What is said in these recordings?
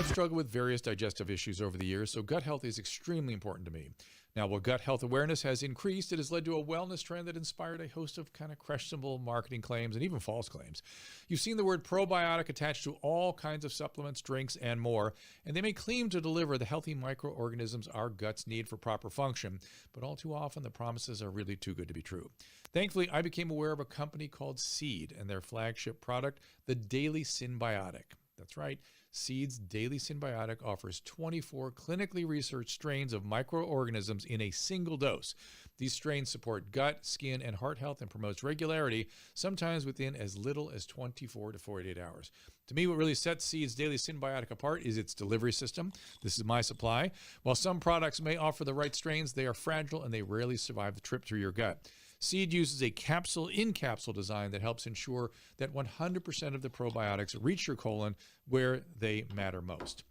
I've struggled with various digestive issues over the years, so gut health is extremely important to me. Now, while gut health awareness has increased, it has led to a wellness trend that inspired a host of kind of questionable marketing claims and even false claims. You've seen the word probiotic attached to all kinds of supplements, drinks, and more, and they may claim to deliver the healthy microorganisms our guts need for proper function, but all too often the promises are really too good to be true. Thankfully, I became aware of a company called Seed and their flagship product, the Daily Synbiotic. That's right. Seed's Daily Synbiotic offers 24 clinically researched strains of microorganisms in a single dose. These strains support gut, skin, and heart health and promotes regularity, sometimes within as little as 24 to 48 hours. To me, what really sets Seed's Daily Synbiotic apart is its delivery system. This is my supply. While some products may offer the right strains, they are fragile and they rarely survive the trip through your gut. Seed uses a capsule-in-capsule design that helps ensure that 100% of the probiotics reach your colon where they matter most.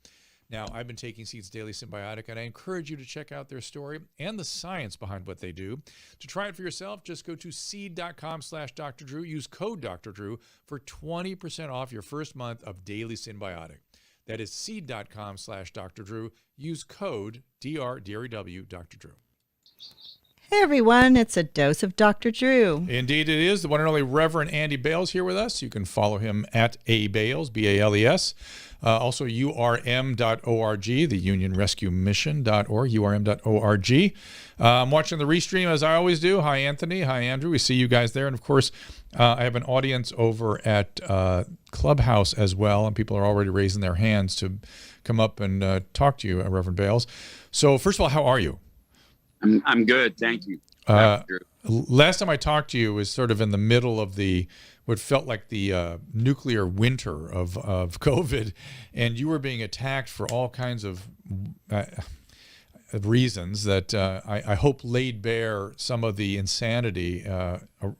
Now, I've been taking Seed's Daily Synbiotic, and I encourage you to check out their story and the science behind what they do. To try it for yourself, just go to seed.com/Dr. Drew. Use code Dr. Drew for 20% off your first month of Daily Synbiotic. That is seed.com/Dr. Drew. Use code DRDREW, Dr. Drew. Hey everyone, it's a dose of Dr. Drew. Indeed it is. The one and only Reverend Andy Bales here with us. You can follow him at abales, B-A-L-E-S. Also urm.org, the Union Rescue Mission.org, urm.org. I'm watching the restream as I always do. Hi, Anthony. Hi, Andrew. We see you guys there. And of course, I have an audience over at Clubhouse as well, and people are already raising their hands to come up and talk to you, Reverend Bales. So first of all, how are you? I'm good, thank you. Last time I talked to you was sort of in the middle of what felt like the nuclear winter of COVID, and you were being attacked for all kinds of reasons that I hope laid bare some of the insanity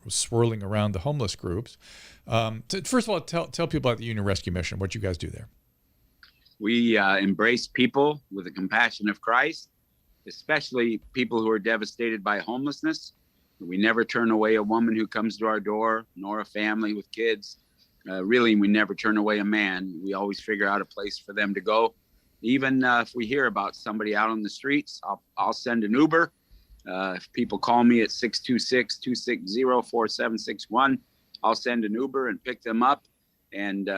swirling around the homeless groups. First of all, tell people about the Union Rescue Mission, what you guys do there. We embrace people with the compassion of Christ, especially people who are devastated by homelessness. We never turn away a woman who comes to our door, nor a family with kids. Really, we never turn away a man. We always figure out a place for them to go. Even if we hear about somebody out on the streets, I'll send an Uber. If people call me at 626-260-4761, I'll send an Uber and pick them up. And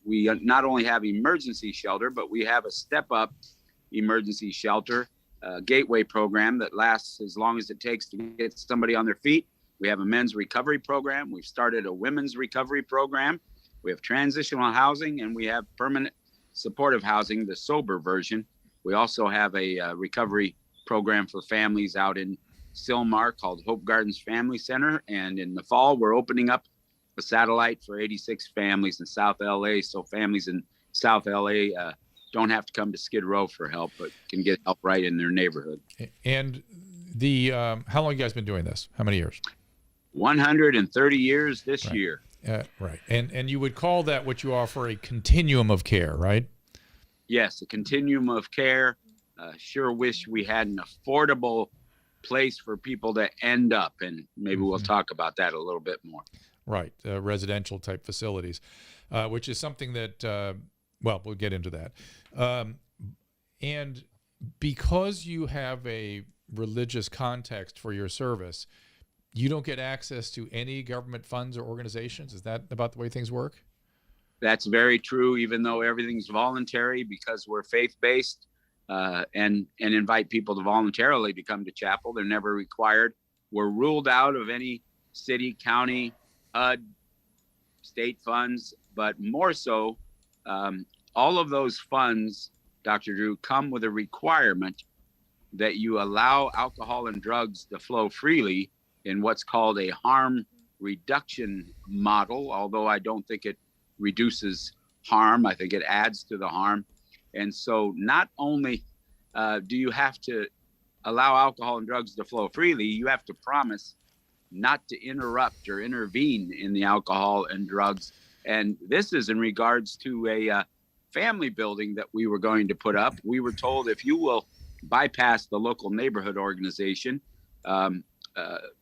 we not only have emergency shelter, but we have a step-up emergency shelter gateway program that lasts as long as it takes to get somebody on their feet. We have a men's recovery program. We've started a women's recovery program. We have transitional housing, and we have permanent supportive housing, the sober version. We also have a recovery program for families out in Sylmar called Hope Gardens Family Center. And in the fall, we're opening up a satellite for 86 families in South LA. So families in South LA don't have to come to Skid Row for help, but can get help right in their neighborhood. And how long have you guys been doing this? How many years? 130 years this year. Right. And you would call that what you offer a continuum of care, right? Yes, a continuum of care. Sure wish we had an affordable place for people to end up, and maybe we'll talk about that a little bit more. Right. Residential type facilities, which is something that, we'll get into that. And because you have a religious context for your service, you don't get access to any government funds or organizations. Is that about the way things work? That's very true, even though everything's voluntary, because we're faith-based and invite people to voluntarily to come to chapel. They're never required. We're ruled out of any city, county, HUD, state funds, but more so, all of those funds, Dr. Drew, come with a requirement that you allow alcohol and drugs to flow freely in what's called a harm reduction model, although I don't think it reduces harm. I think it adds to the harm. And so not only do you have to allow alcohol and drugs to flow freely, you have to promise not to interrupt or intervene in the alcohol and drugs. And this is in regards to a family building that we were going to put up. We were told, if you will bypass the local neighborhood organization,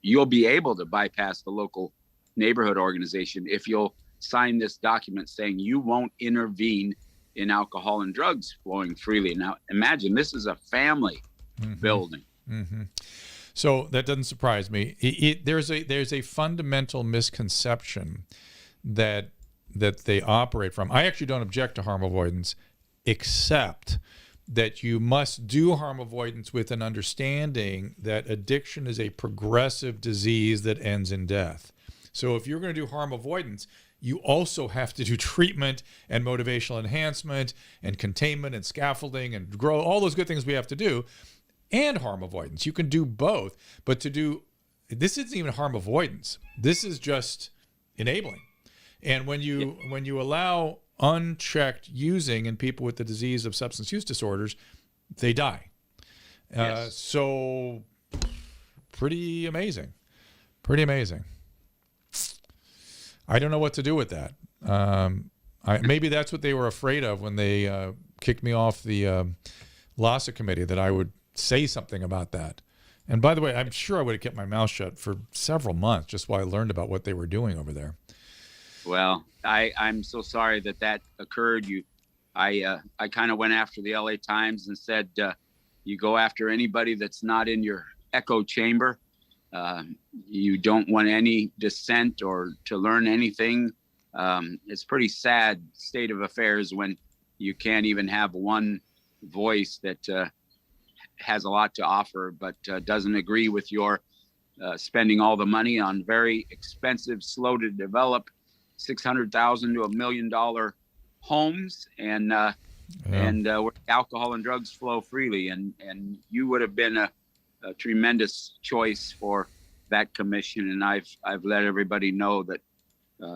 you'll be able to bypass the local neighborhood organization if you'll sign this document saying you won't intervene in alcohol and drugs flowing freely. Now, imagine this is a family building. Mm-hmm. So that doesn't surprise me. There's a fundamental misconception that they operate from. I actually don't object to harm avoidance, except that you must do harm avoidance with an understanding that addiction is a progressive disease that ends in death. So if you're going to do harm avoidance, you also have to do treatment and motivational enhancement and containment and scaffolding and grow, all those good things we have to do, and harm avoidance. You can do both, but this isn't even harm avoidance. This is just enabling. And when you allow unchecked using in people with the disease of substance use disorders, they die. Yes. So pretty amazing. Pretty amazing. I don't know what to do with that. Maybe that's what they were afraid of when they kicked me off the LASA committee, that I would say something about that. And by the way, I'm sure I would have kept my mouth shut for several months just while I learned about what they were doing over there. Well, I'm so sorry that occurred. I kind of went after the LA Times and said, you go after anybody that's not in your echo chamber. You don't want any dissent or to learn anything. It's pretty sad state of affairs when you can't even have one voice that has a lot to offer, but doesn't agree with your spending all the money on very expensive, slow to develop, $600,000 to $1 million homes, and where alcohol and drugs flow freely. And you would have been a tremendous choice for that commission, and I've let everybody know that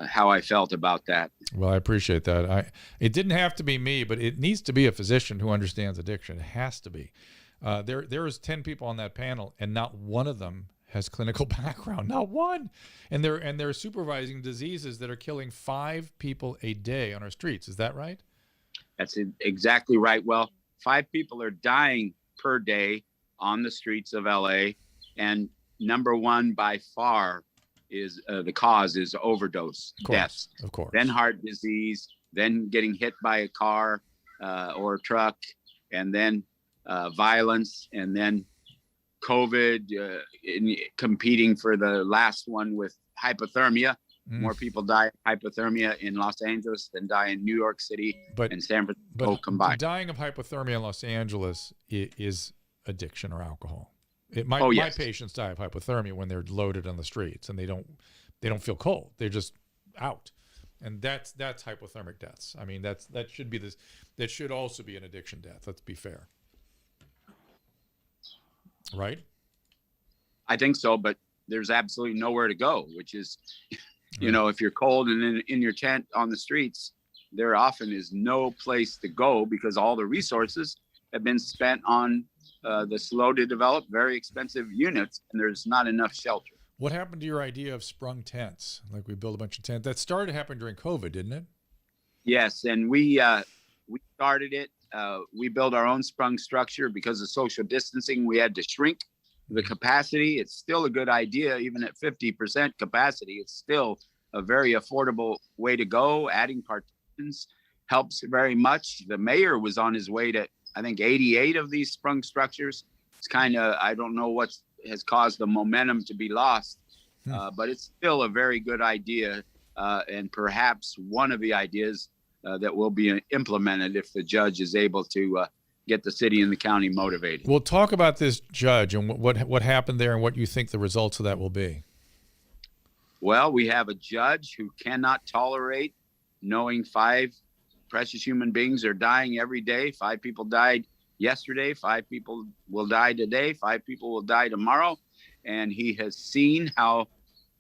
how I felt about that. Well, I appreciate that. It didn't have to be me, but it needs to be a physician who understands addiction. It has to be. There is 10 people on that panel, and not one of them has clinical background. Not one. And they're supervising diseases that are killing 5 people a day on our streets. Is that right? That's exactly right. Well, 5 people are dying per day on the streets of LA, and number one by far is the cause is overdose deaths. Of course. Then heart disease, then getting hit by a car or a truck, and then violence, and then COVID, competing for the last one with hypothermia. More people die of hypothermia in Los Angeles than die in New York City and San Francisco combined. Dying of hypothermia in Los Angeles is addiction or alcohol. Yes. My patients die of hypothermia when they're loaded on the streets and they don't feel cold. They're just out. And that's hypothermic deaths. I mean, that should also be an addiction death. Let's be fair. Right? I think so, but there's absolutely nowhere to go, which is, if you're cold and in your tent on the streets, there often is no place to go because all the resources have been spent on the slow to develop, very expensive units, and there's not enough shelter. What happened to your idea of sprung tents? Like we build a bunch of tents. That started to happen during COVID, didn't it? Yes, and we started it. We built our own sprung structure because of social distancing. We had to shrink the capacity. It's still a good idea, even at 50% capacity. It's still a very affordable way to go. Adding partitions helps very much. The mayor was on his way to, I think, 88 of these sprung structures. It's kind of, I don't know what has caused the momentum to be lost, but it's still a very good idea, and perhaps one of the ideas that will be implemented if the judge is able to get the city and the county motivated. We'll talk about this judge and what happened there and what you think the results of that will be. Well, we have a judge who cannot tolerate knowing 5 precious human beings are dying every day. 5 people died yesterday. 5 people will die today. 5 people will die tomorrow. And he has seen how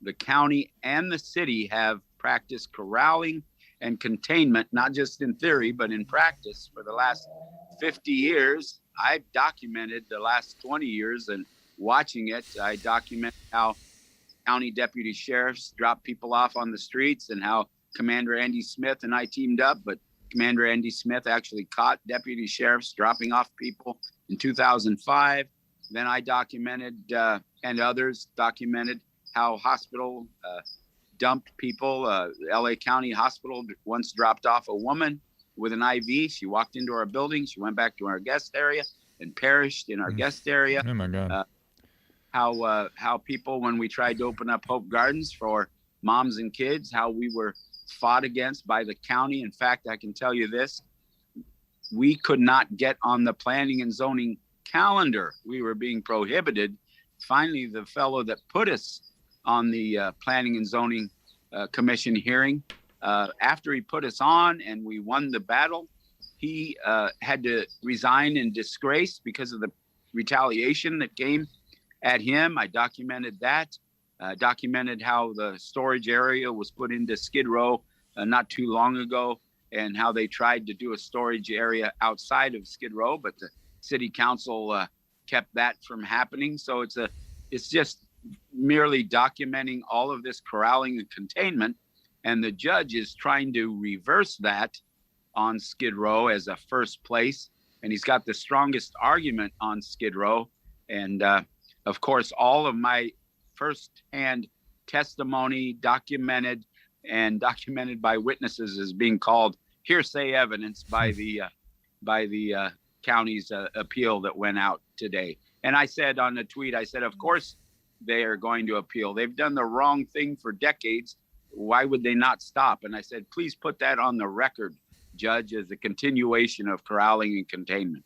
the county and the city have practiced corralling and containment, not just in theory, but in practice for the last 50 years. I've documented the last 20 years, and watching it, I document how county deputy sheriffs drop people off on the streets and how Commander Andy Smith and I teamed up, but Commander Andy Smith actually caught deputy sheriffs dropping off people in 2005. Then I documented, and others documented, how hospital dumped people. LA County Hospital once dropped off a woman with an IV. She walked into our building. She went back to our guest area and perished in our guest area. Oh my God. How people, when we tried to open up Hope Gardens for moms and kids, how we were fought against by the county. In fact, I can tell you this, we could not get on the planning and zoning calendar. We were being prohibited. Finally, the fellow that put us on the planning and zoning commission hearing, after he put us on and we won the battle, he had to resign in disgrace because of the retaliation that came at him. I documented that. Documented how the storage area was put into Skid Row not too long ago, and how they tried to do a storage area outside of Skid Row, but the city council kept that from happening. So it's just merely documenting all of this corralling and containment, and the judge is trying to reverse that on Skid Row as a first place, and he's got the strongest argument on Skid Row. And of course, all of my first-hand testimony documented by witnesses is being called hearsay evidence by the county's appeal that went out today. And I said on the tweet, I said, of course they are going to appeal. They've done the wrong thing for decades. Why would they not stop? And I said, please put that on the record, Judge, as a continuation of corralling and containment.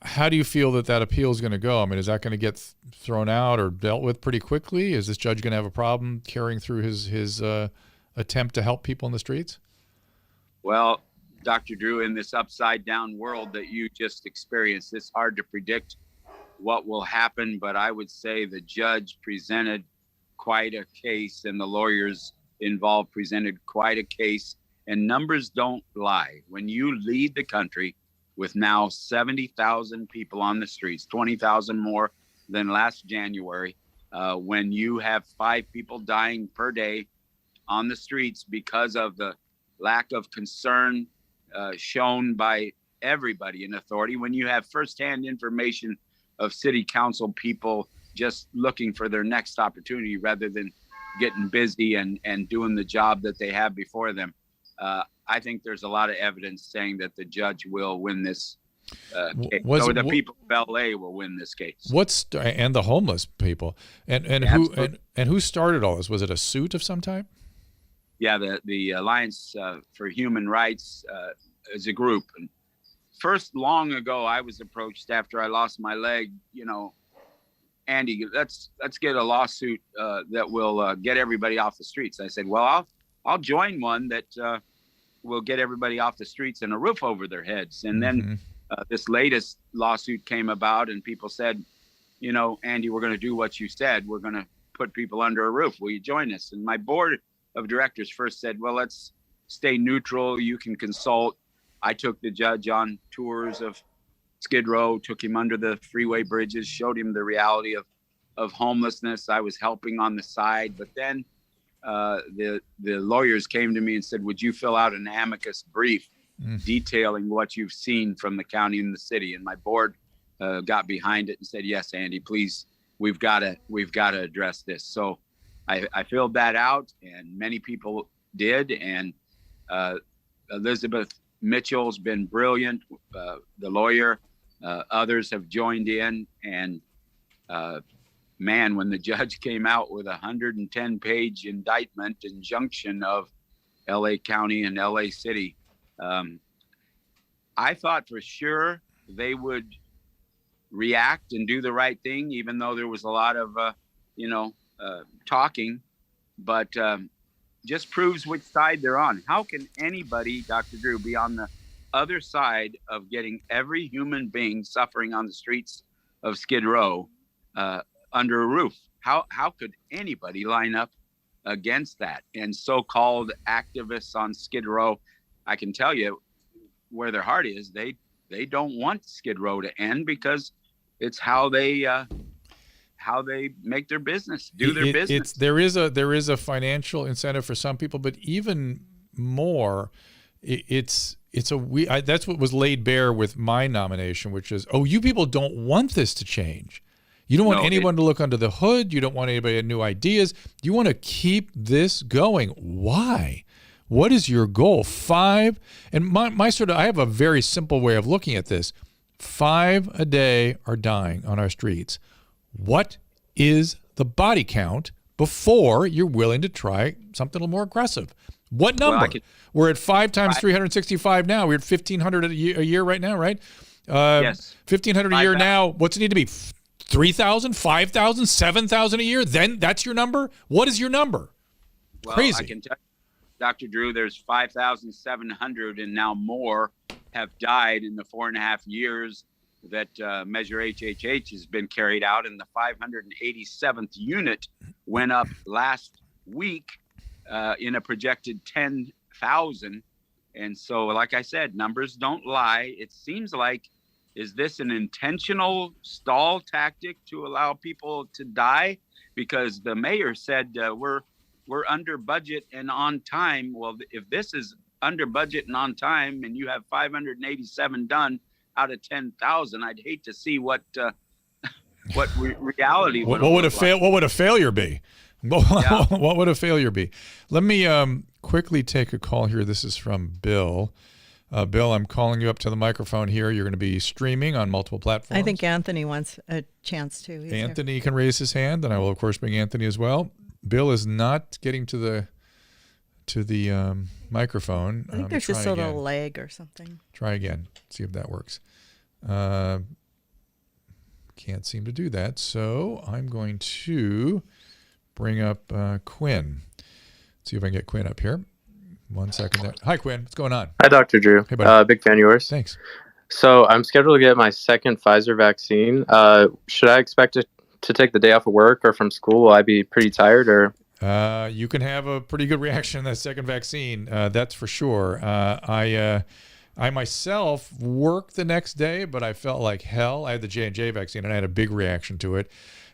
How do you feel that appeal is going to go? I mean, is that going to get thrown out or dealt with pretty quickly? Is this judge going to have a problem carrying through his attempt to help people in the streets? Well, Dr. Drew, in this upside down world that you just experienced, it's hard to predict what will happen, but I would say the judge presented quite a case and the lawyers involved presented quite a case, and numbers don't lie. When you lead the country with now 70,000 people on the streets, 20,000 more than last January, when you have 5 people dying per day on the streets because of the lack of concern shown by everybody in authority, when you have firsthand information of city council people just looking for their next opportunity rather than getting busy and doing the job that they have before them, I think there's a lot of evidence saying that the judge will win this case, or the people of LA will win this case. And the homeless people, and who started all this? Was it a suit of some type? Yeah, the Alliance for Human Rights is a group. And first, long ago, I was approached after I lost my leg. Andy, let's get a lawsuit that will get everybody off the streets. I said, well, I'll join one that will get everybody off the streets and a roof over their heads. And then this latest lawsuit came about, and people said, Andy, we're going to do what you said. We're going to put people under a roof. Will you join us? And my board of directors first said, well, let's stay neutral. You can consult. I took the judge on tours of Skid Row, took him under the freeway bridges, showed him the reality of homelessness. I was helping on the side, but then the lawyers came to me and said, would you fill out an amicus brief detailing what you've seen from the county and the city? And my board got behind it and said, yes, Andy, please, we've got to address this. So I filled that out, and many people did. And Elizabeth Mitchell's been brilliant, the lawyer. Others have joined in, and man, when the judge came out with a 110-page indictment injunction of LA County and LA City, I thought for sure they would react and do the right thing, even though there was a lot of, talking, but just proves which side they're on. How can anybody, Dr. Drew, be on the other side of getting every human being suffering on the streets of Skid Row under a roof? How could anybody line up against that? And so-called activists on Skid Row, I can tell you where their heart is. They don't want Skid Row to end because it's how they make their business, their business. There is a financial incentive for some people, but even more, that's what was laid bare with my nomination, which is, you people don't want this to change. You don't want anyone to look under the hood. You don't want anybody to have new ideas. You want to keep this going. Why? What is your goal? 5, and my sort of, I have a very simple way of looking at this. 5 a day are dying on our streets. What is the body count before you're willing to try something a little more aggressive? What number? We're at 5 times 365 now. We're at 1,500 a year right now, right? Yes. 1,500 a year now. What's it need to be? 3,000, 5,000, 7,000 a year? Then that's your number? What is your number? Well, Crazy. I can tell you, Dr. Drew, there's 5,700 and now more have died in the 4.5 years that Measure HHH has been carried out. And the 587th unit went up last week in a projected 10,000. And so, like I said, numbers don't lie. It seems like, is this an intentional stall tactic to allow people to die? Because the mayor said we're under budget and on time. Well, if this is under budget and on time, and you have 587 done out of 10,000, I'd hate to see what reality would. What would a failure be? Yeah. What would a failure be? Let me quickly take a call here. This is from Bill. Bill, I'm calling you up to the microphone here. You're going to be streaming on multiple platforms. I think Anthony wants a chance to. Anthony can raise his hand, and I will, of course, bring Anthony as well. Bill is not getting to the microphone. I think there's just a little lag or something. Try again. See if that works. Can't seem to do that. So I'm going to bring up Quinn. See if I can get Quinn up here. 1 second there. Hi, Quinn. What's going on? Hi, Dr. Drew. Hey, buddy. Big fan of yours. Thanks. So I'm scheduled to get my second Pfizer vaccine. Should I expect to take the day off of work or from school? Will I be pretty tired or? You can have a pretty good reaction to that second vaccine. That's for sure. I myself worked the next day, but I felt like hell. I had the J&J vaccine, and I had a big reaction to it.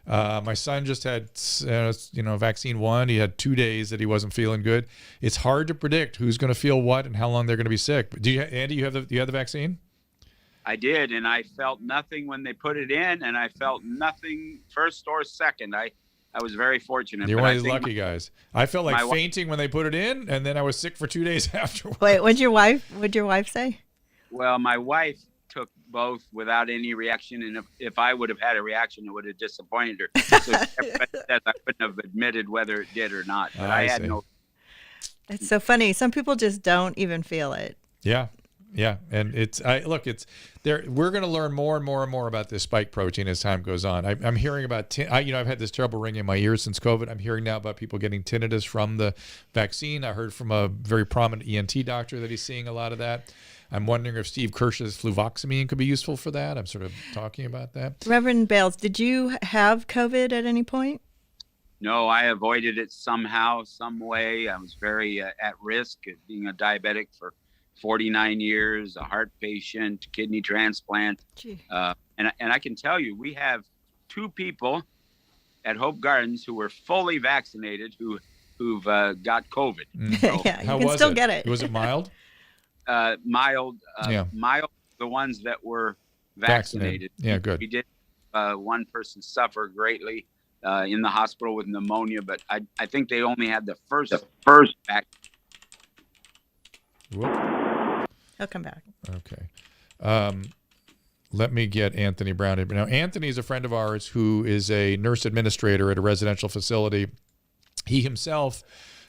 My son just had, vaccine 1. He had 2 days that he wasn't feeling good. It's hard to predict who's going to feel what and how long they're going to be sick. Do you, Andy? You have the vaccine? I did, and I felt nothing when they put it in, and I felt nothing first or second. I was very fortunate. You're one of these lucky guys. I felt like fainting when they put it in, and then I was sick for 2 days afterwards. Wait, what'd your wife say? Well, my wife took both without any reaction, and if I would have had a reaction, it would have disappointed her. So everybody says I couldn't have admitted whether it did or not. But I had no. It's so funny. Some people just don't even feel it. Yeah. Yeah, and it's there. We're going to learn more and more and more about this spike protein as time goes on. I'm hearing about I've had this trouble ringing in my ears since COVID. I'm hearing now about people getting tinnitus from the vaccine. I heard from a very prominent ENT doctor that he's seeing a lot of that. I'm wondering if Steve Kirsch's fluvoxamine could be useful for that. I'm sort of talking about that. Reverend Bales, did you have COVID at any point? No, I avoided it somehow, some way. I was very at risk of being a diabetic for 49 years, a heart patient, kidney transplant. And I can tell you, we have 2 people at Hope Gardens who were fully vaccinated who've got COVID. So, yeah, you can still get it. Was it mild? Mild, the ones that were vaccinated. Yeah, good. We did one person suffer greatly in the hospital with pneumonia, but I think they only had the first vaccine. He'll come back. Okay. Let me get Anthony Brown in. Now, Anthony is a friend of ours who is a nurse administrator at a residential facility. He himself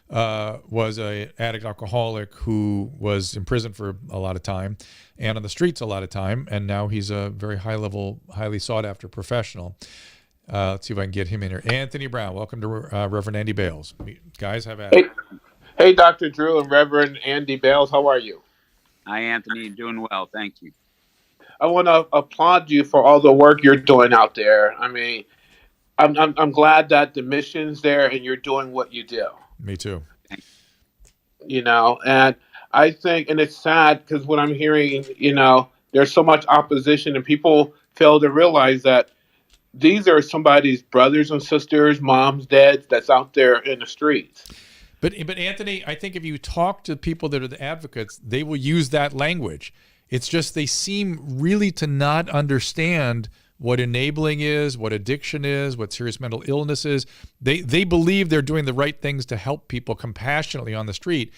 was an addict alcoholic who was in prison for a lot of time and on the streets a lot of time, and now he's a very high-level, highly sought-after professional. Let's see if I can get him in here. Anthony Brown, welcome to Reverend Andy Bales. Guys, have at it. Hey, Dr. Drew and Reverend Andy Bales, how are you? Hi, Anthony. Doing well. Thank you. I want to applaud you for all the work you're doing out there. I mean, I'm glad that the mission's there and you're doing what you do. Me too. And I think, and it's sad because what I'm hearing, there's so much opposition and people fail to realize that these are somebody's brothers and sisters, moms, dads that's out there in the streets. But Anthony, I think if you talk to people that are the advocates, they will use that language. It's just they seem really to not understand what enabling is, what addiction is, what serious mental illness is. They believe they're doing the right things to help people compassionately on the street.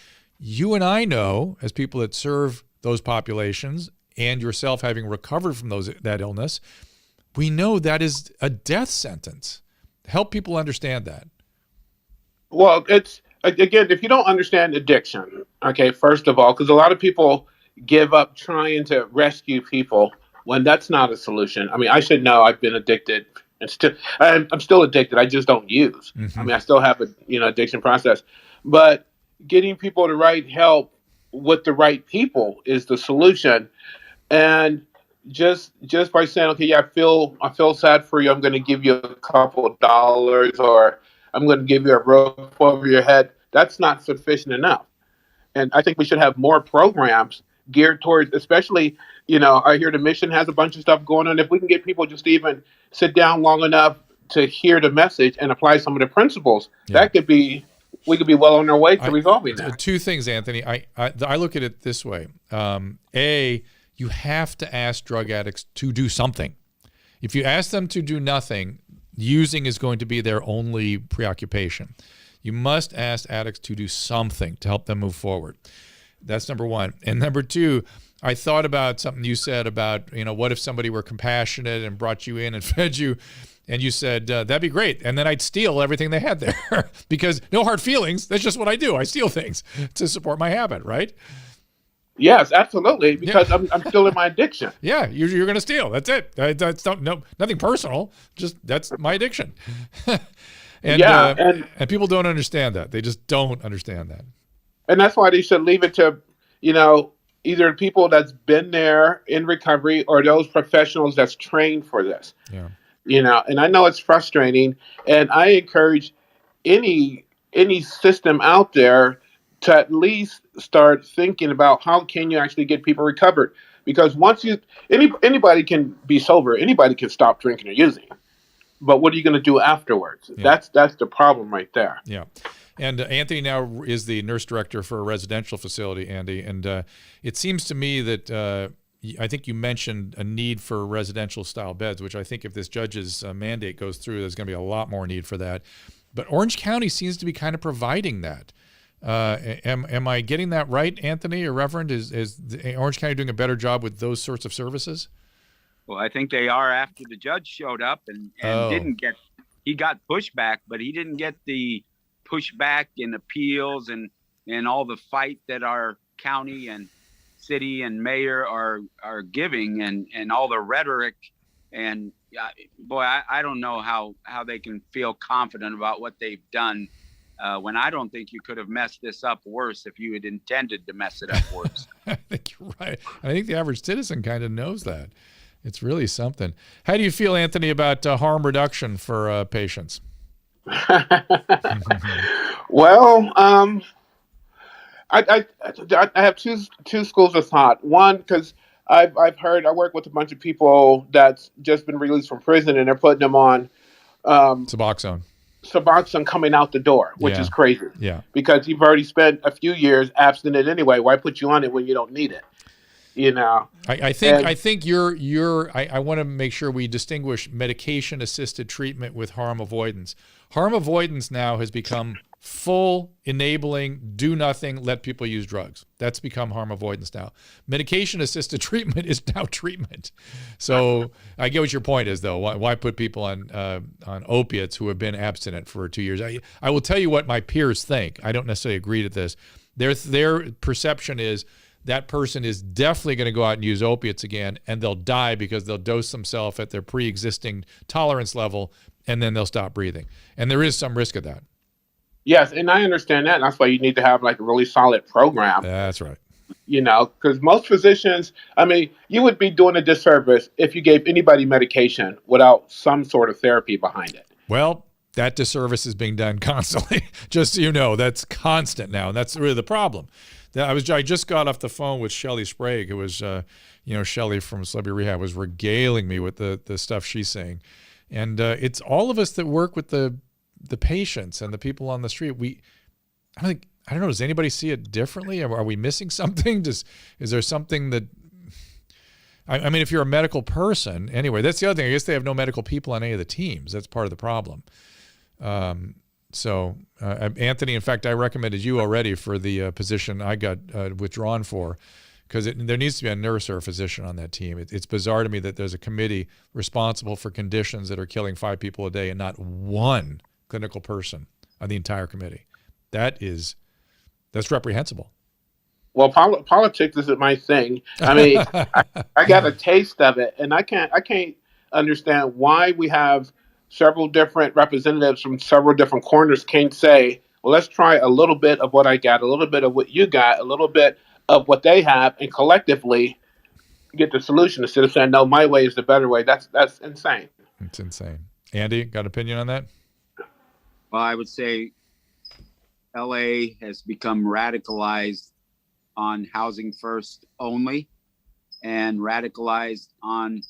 you and I know, as people that serve those populations, and yourself having recovered from that illness, we know that is a death sentence. Help people understand that. Well, it's, again, if you don't understand addiction, okay, first of all, because a lot of people give up trying to rescue people when that's not a solution. I mean, I should know I've been addicted and I'm still addicted. I just don't use. I mean, I still have a addiction process, but getting people the right help with the right people is the solution. And just by saying, okay, yeah, I feel sad for you, I'm going to give you a couple of dollars, or I'm going to give you a roof over your head, that's not sufficient enough. And I think we should have more programs geared towards, especially, I hear the mission has a bunch of stuff going on. If we can get people just to even sit down long enough to hear the message and apply some of the principles, we could be well on our way to resolving that. Two things, Anthony. I look at it this way. You have to ask drug addicts to do something. If you ask them to do nothing, using is going to be their only preoccupation. You must ask addicts to do something to help them move forward. That's number one. And number two, I thought about something you said about, what if somebody were compassionate and brought you in and fed you, and you said, that'd be great. And then I'd steal everything they had there because no hard feelings. That's just what I do. I steal things to support my habit, right? Yes, absolutely. Because I'm still in my addiction. Yeah, you're going to steal. That's it. That's nothing personal. Just that's my addiction. And people don't understand that. They just don't understand that. And that's why they should leave it to, either people that's been there in recovery or those professionals that's trained for this. Yeah. And I know it's frustrating, and I encourage any system out there to at least start thinking about how can you actually get people recovered. Because once anybody can be sober, anybody can stop drinking or using. But what are you going to do afterwards? Yeah. That's the problem right there. Yeah. And Anthony now is the nurse director for a residential facility, Andy. And it seems to me that I think you mentioned a need for residential style beds, which I think if this judge's mandate goes through, there's going to be a lot more need for that. But Orange County seems to be kind of providing that. Am I getting that right, Anthony or Reverend? Is Orange County doing a better job with those sorts of services? Well, I think they are after the judge showed up and he got pushback, but he didn't get the pushback and appeals and all the fight that our county and city and mayor are giving and all the rhetoric. And boy, I don't know how they can feel confident about what they've done when I don't think you could have messed this up worse if you had intended to mess it up worse. I think you're right. I think the average citizen kind of knows that. It's really something. How do you feel, Anthony, about harm reduction for patients? Well, I have two schools of thought. One, because I've heard, I work with a bunch of people that's just been released from prison, and they're putting them on Suboxone coming out the door, which is crazy. Yeah, because you've already spent a few years abstinent anyway. Why put you on it when you don't need it? I think I want to make sure we distinguish medication assisted treatment with harm avoidance. Harm avoidance now has become full enabling, do nothing, let people use drugs. That's become harm avoidance now. Medication assisted treatment is now treatment. So I get what your point is, though. Why put people on opiates who have been abstinent for 2 years? I will tell you what my peers think. I don't necessarily agree to this. Their perception is that person is definitely going to go out and use opiates again, and they'll die because they'll dose themselves at their pre-existing tolerance level, and then they'll stop breathing. And there is some risk of that. Yes, and I understand that. And that's why you need to have like a really solid program. That's right. Because most physicians, you would be doing a disservice if you gave anybody medication without some sort of therapy behind it. Well, that disservice is being done constantly. Just so you know, that's constant now. And that's really the problem. I just got off the phone with Shelley Sprague, who was, Shelley from Celebrity Rehab was regaling me with the stuff she's saying. And it's all of us that work with the patients and the people on the street. I don't know, does anybody see it differently? Are we missing something? Is there something that, if you're a medical person, anyway, that's the other thing. I guess they have no medical people on any of the teams. That's part of the problem. So, Anthony, in fact, I recommended you already for the position I got withdrawn for, because there needs to be a nurse or a physician on that team. It's bizarre to me that there's a committee responsible for conditions that are killing 5 people a day and not one clinical person on the entire committee. That's reprehensible. Well, politics isn't my thing. I mean, I got a taste of it, and I can't understand why we have several different representatives from several different corners can't say, well, let's try a little bit of what I got, a little bit of what you got, a little bit of what they have, and collectively get the solution instead of saying, no, my way is the better way. That's insane. It's insane. Andy, got an opinion on that? Well, I would say LA has become radicalized on housing first only, and radicalized on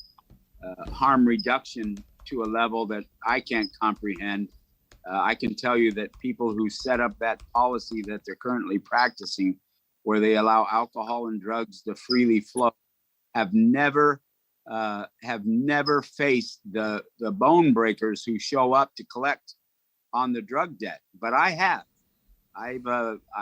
harm reduction to a level that I can't comprehend. I can tell you that people who set up that policy that they're currently practicing, where they allow alcohol and drugs to freely flow, have never faced the bone breakers who show up to collect on the drug debt. But I have. I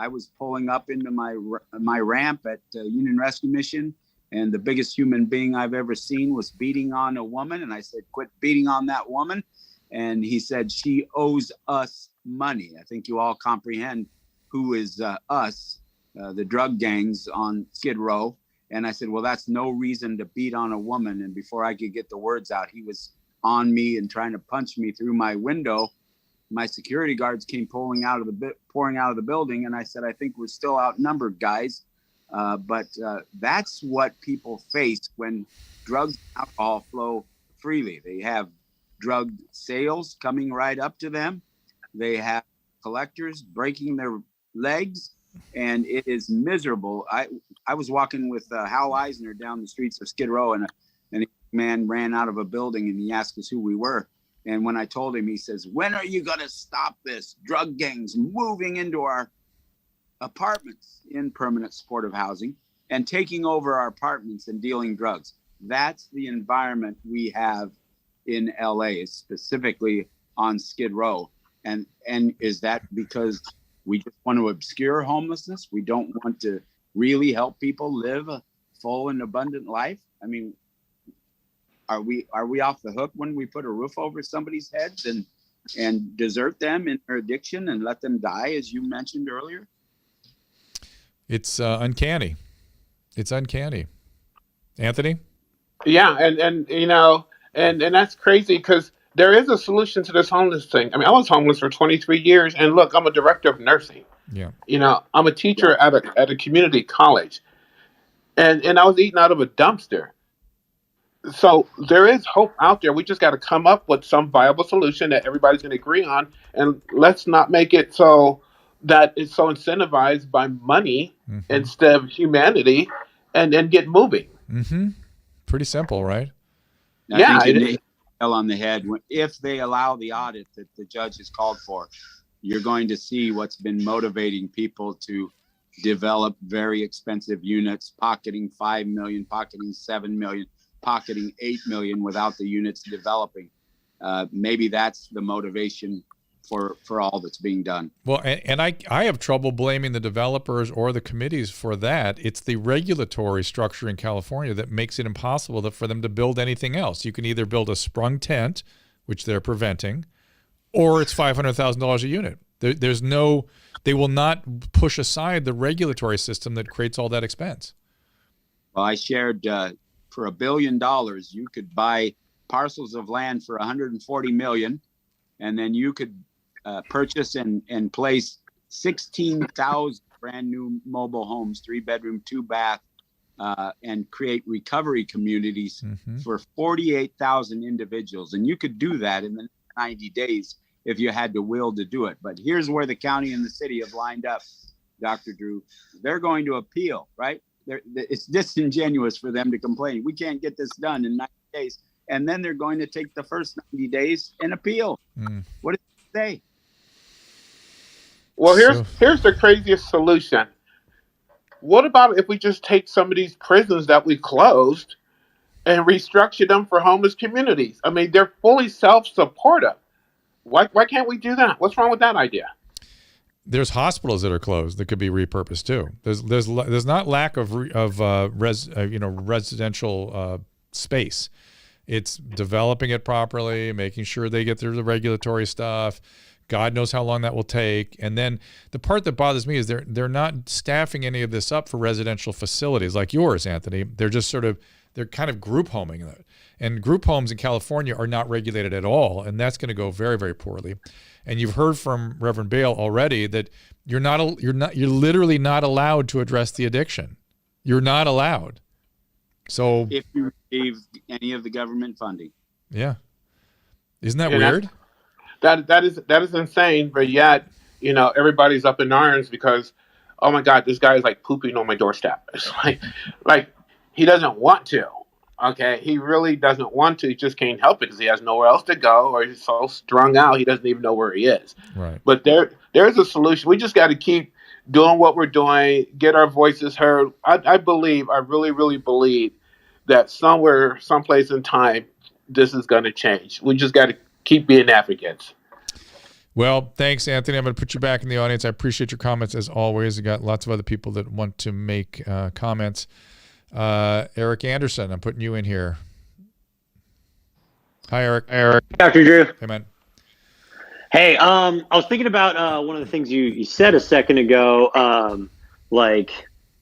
was pulling up into my ramp at Union Rescue Mission, and the biggest human being I've ever seen was beating on a woman. And I said, quit beating on that woman. And he said, she owes us money. I think you all comprehend who is us, the drug gangs on Skid Row. And I said, well, that's no reason to beat on a woman. And before I could get the words out, he was on me and trying to punch me through my window. My security guards came pouring out of the building, and I said, I think we're still outnumbered, guys. But that's what people face when drugs and alcohol flow freely. They have drug sales coming right up to them. They have collectors breaking their legs, and it is miserable. I was walking with Hal Eisner down the streets of Skid Row, and a man ran out of a building, and he asked us who we were. And when I told him, he says, when are you going to stop this? Drug gangs moving into our apartments in permanent supportive housing and taking over our apartments and dealing drugs. That's the environment we have in LA, specifically on Skid Row. And is that because we just want to obscure homelessness? We don't want to really help people live a full and abundant life? I mean, are we off the hook when we put a roof over somebody's heads and desert them in their addiction and let them die, as you mentioned earlier? It's uncanny. It's uncanny. Anthony? Yeah, and you know, and that's crazy because there is a solution to this homeless thing. I mean, I was homeless for 23 years, and look, I'm a director of nursing. Yeah. You know, I'm a teacher at a community college, and I was eating out of a dumpster. So there is hope out there. We just got to come up with some viable solution that everybody's going to agree on, and let's not make it so that it's so incentivized by money instead of humanity, and then get moving. Mm-hmm. Pretty simple, right? I think you hit the nail on the head. If they allow the audit that the judge has called for, you're going to see what's been motivating people to develop very expensive units, pocketing 5 million, pocketing 7 million, pocketing 8 million without the units developing. Maybe that's the motivation for all that's being done. Well, and I have trouble blaming the developers or the committees for that. It's the regulatory structure in California that makes it impossible for them to build anything else. You can either build a sprung tent, which they're preventing, or it's $500,000 a unit. They will not push aside the regulatory system that creates all that expense. Well, I shared for $1 billion, you could buy parcels of land for 140 million, and then you could purchase and place 16,000 brand new mobile homes, 3-bedroom, 2-bath, and create recovery communities for 48,000 individuals. And you could do that in the 90 days if you had the will to do it. But here's where the county and the city have lined up, Dr. Drew. They're going to appeal, right? It's disingenuous for them to complain. We can't get this done in 90 days. And then they're going to take the first 90 days and appeal. What did they say? Well, here's the craziest solution. What about if we just take some of these prisons that we closed and restructure them for homeless communities? I mean, they're fully self-supportive. Why can't we do that? What's wrong with that idea? There's hospitals that are closed that could be repurposed too. There's not lack of residential space. It's developing it properly, making sure they get through the regulatory stuff. God knows how long that will take. And then the part that bothers me is they're not staffing any of this up for residential facilities like yours, Anthony. They're just they're kind of group homing it. And group homes in California are not regulated at all, and that's going to go very, very poorly. And you've heard from Reverend Bale already that you're literally not allowed to address the addiction. You're not allowed. So if you receive any of the government funding. Yeah. Isn't that weird? That is insane. But yet, everybody's up in arms because, oh my God, this guy is like pooping on my doorstep. It's like he doesn't want to. Okay, he really doesn't want to. He just can't help it because he has nowhere else to go, or he's so strung out he doesn't even know where he is. Right. But there's a solution. We just got to keep doing what we're doing, get our voices heard. I really, really believe that somewhere, someplace in time, this is going to change. We just got to keep being advocates. Well, thanks, Anthony. I'm going to put you back in the audience. I appreciate your comments as always. We got lots of other people that want to make comments. Eric Anderson, I'm putting you in here. Hi, Eric. Dr. Drew. Hey, man. Hey, I was thinking about one of the things you said a second ago, like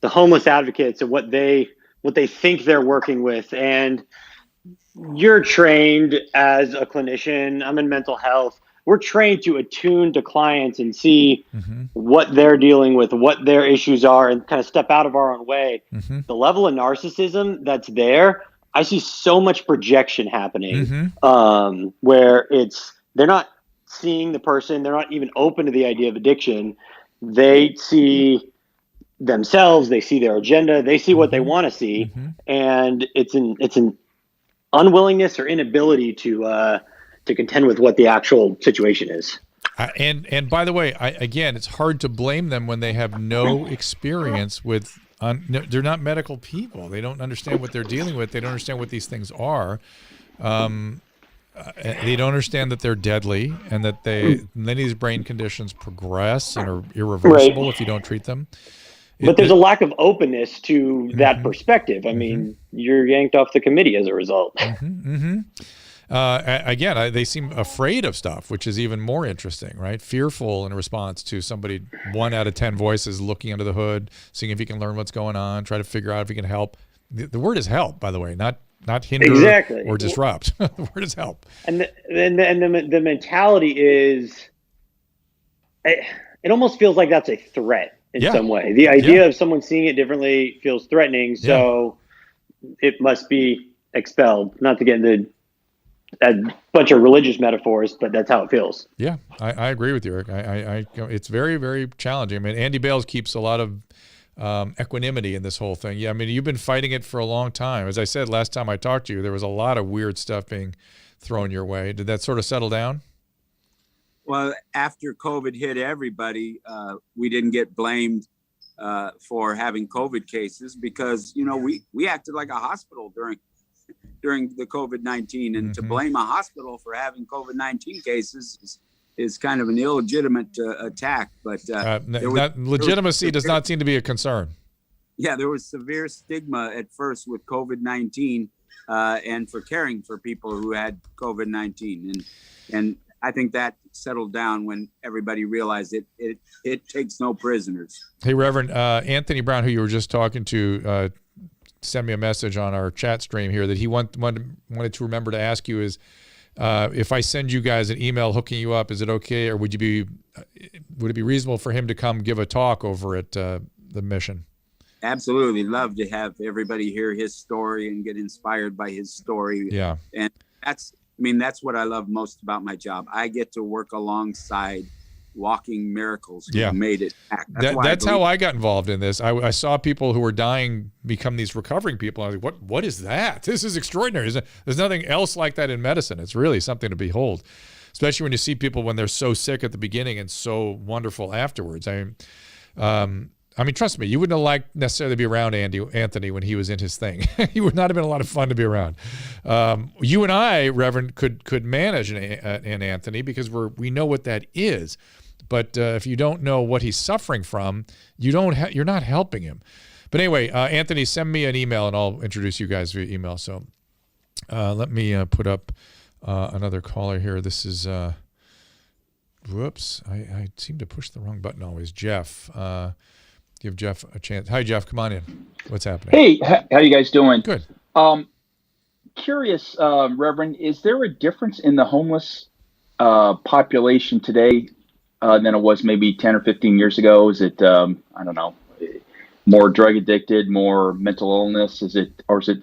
the homeless advocates and what they think they're working with. And you're trained as a clinician. I'm in mental health. We're trained to attune to clients and see what they're dealing with, what their issues are, and kind of step out of our own way. The level of narcissism that's there, I see so much projection happening, where they're not seeing the person. They're not even open to the idea of addiction. They see themselves. They see their agenda. They see what they want to see. And it's an unwillingness or inability to contend with what the actual situation is. And by the way, again, it's hard to blame them when they have no experience with. They're not medical people. They don't understand what they're dealing with. They don't understand what these things are. They don't understand that they're deadly and that many of these brain conditions progress and are irreversible if you don't treat them. But there's a lack of openness to that perspective. I mean, you're yanked off the committee as a result. Again, they seem afraid of stuff, which is even more interesting, right? Fearful in response to somebody, 1 out of 10 voices looking under the hood, seeing if he can learn what's going on, try to figure out if he can help. The word is help, by almost not hinder or disrupt. The word is help. And the mentality is, it almost feels like that's a threat in some way. The idea of someone seeing it differently feels threatening, so it must be expelled. Not to get into a bunch of religious metaphors, but that's how it feels. Yeah, I agree with you, Eric. It's very, very challenging. I mean, Andy Bales keeps a lot of equanimity in this whole thing. Yeah, I mean, you've been fighting it for a long time. As I said last time I talked to you, there was a lot of weird stuff being thrown your way. Did that sort of settle down? Well, after COVID hit everybody, we didn't get blamed for having COVID cases because, we acted like a hospital during the COVID-19, and to blame a hospital for having COVID-19 cases is kind of an illegitimate attack. But legitimacy does not seem to be a concern. Yeah, there was severe stigma at first with COVID-19 and for caring for people who had COVID-19. And I think that settled down when everybody realized it takes no prisoners. Hey, Reverend Anthony Brown, who you were just talking to, sent me a message on our chat stream here that he wanted to remember to ask you is, if I send you guys an email hooking you up, is it okay, or would it be reasonable for him to come give a talk over at the mission? Absolutely, love to have everybody hear his story and get inspired by his story. Yeah, and that's what I love most about my job. I get to work alongside walking miracles who made it back. That's how I got involved in this. I saw people who were dying become these recovering people. I was like, what is that? This is extraordinary. There's nothing else like that in medicine. It's really something to behold, especially when you see people when they're so sick at the beginning and so wonderful afterwards. I mean, trust me, you wouldn't have liked necessarily to be around Anthony when he was in his thing. He would not have been a lot of fun to be around. You and I, Reverend, could manage an Anthony because we know what that is. But if you don't know what he's suffering from, you're not helping him. But anyway, Anthony, send me an email and I'll introduce you guys via email. So let me put up another caller here. This is, whoops, I seem to push the wrong button always. Jeff, give Jeff a chance. Hi, Jeff, come on in. What's happening? Hey, how you guys doing? Good. Curious, Reverend, is there a difference in the homeless population today than it was maybe 10 or 15 years ago? Is it, I don't know, more drug addicted, more mental illness? Is it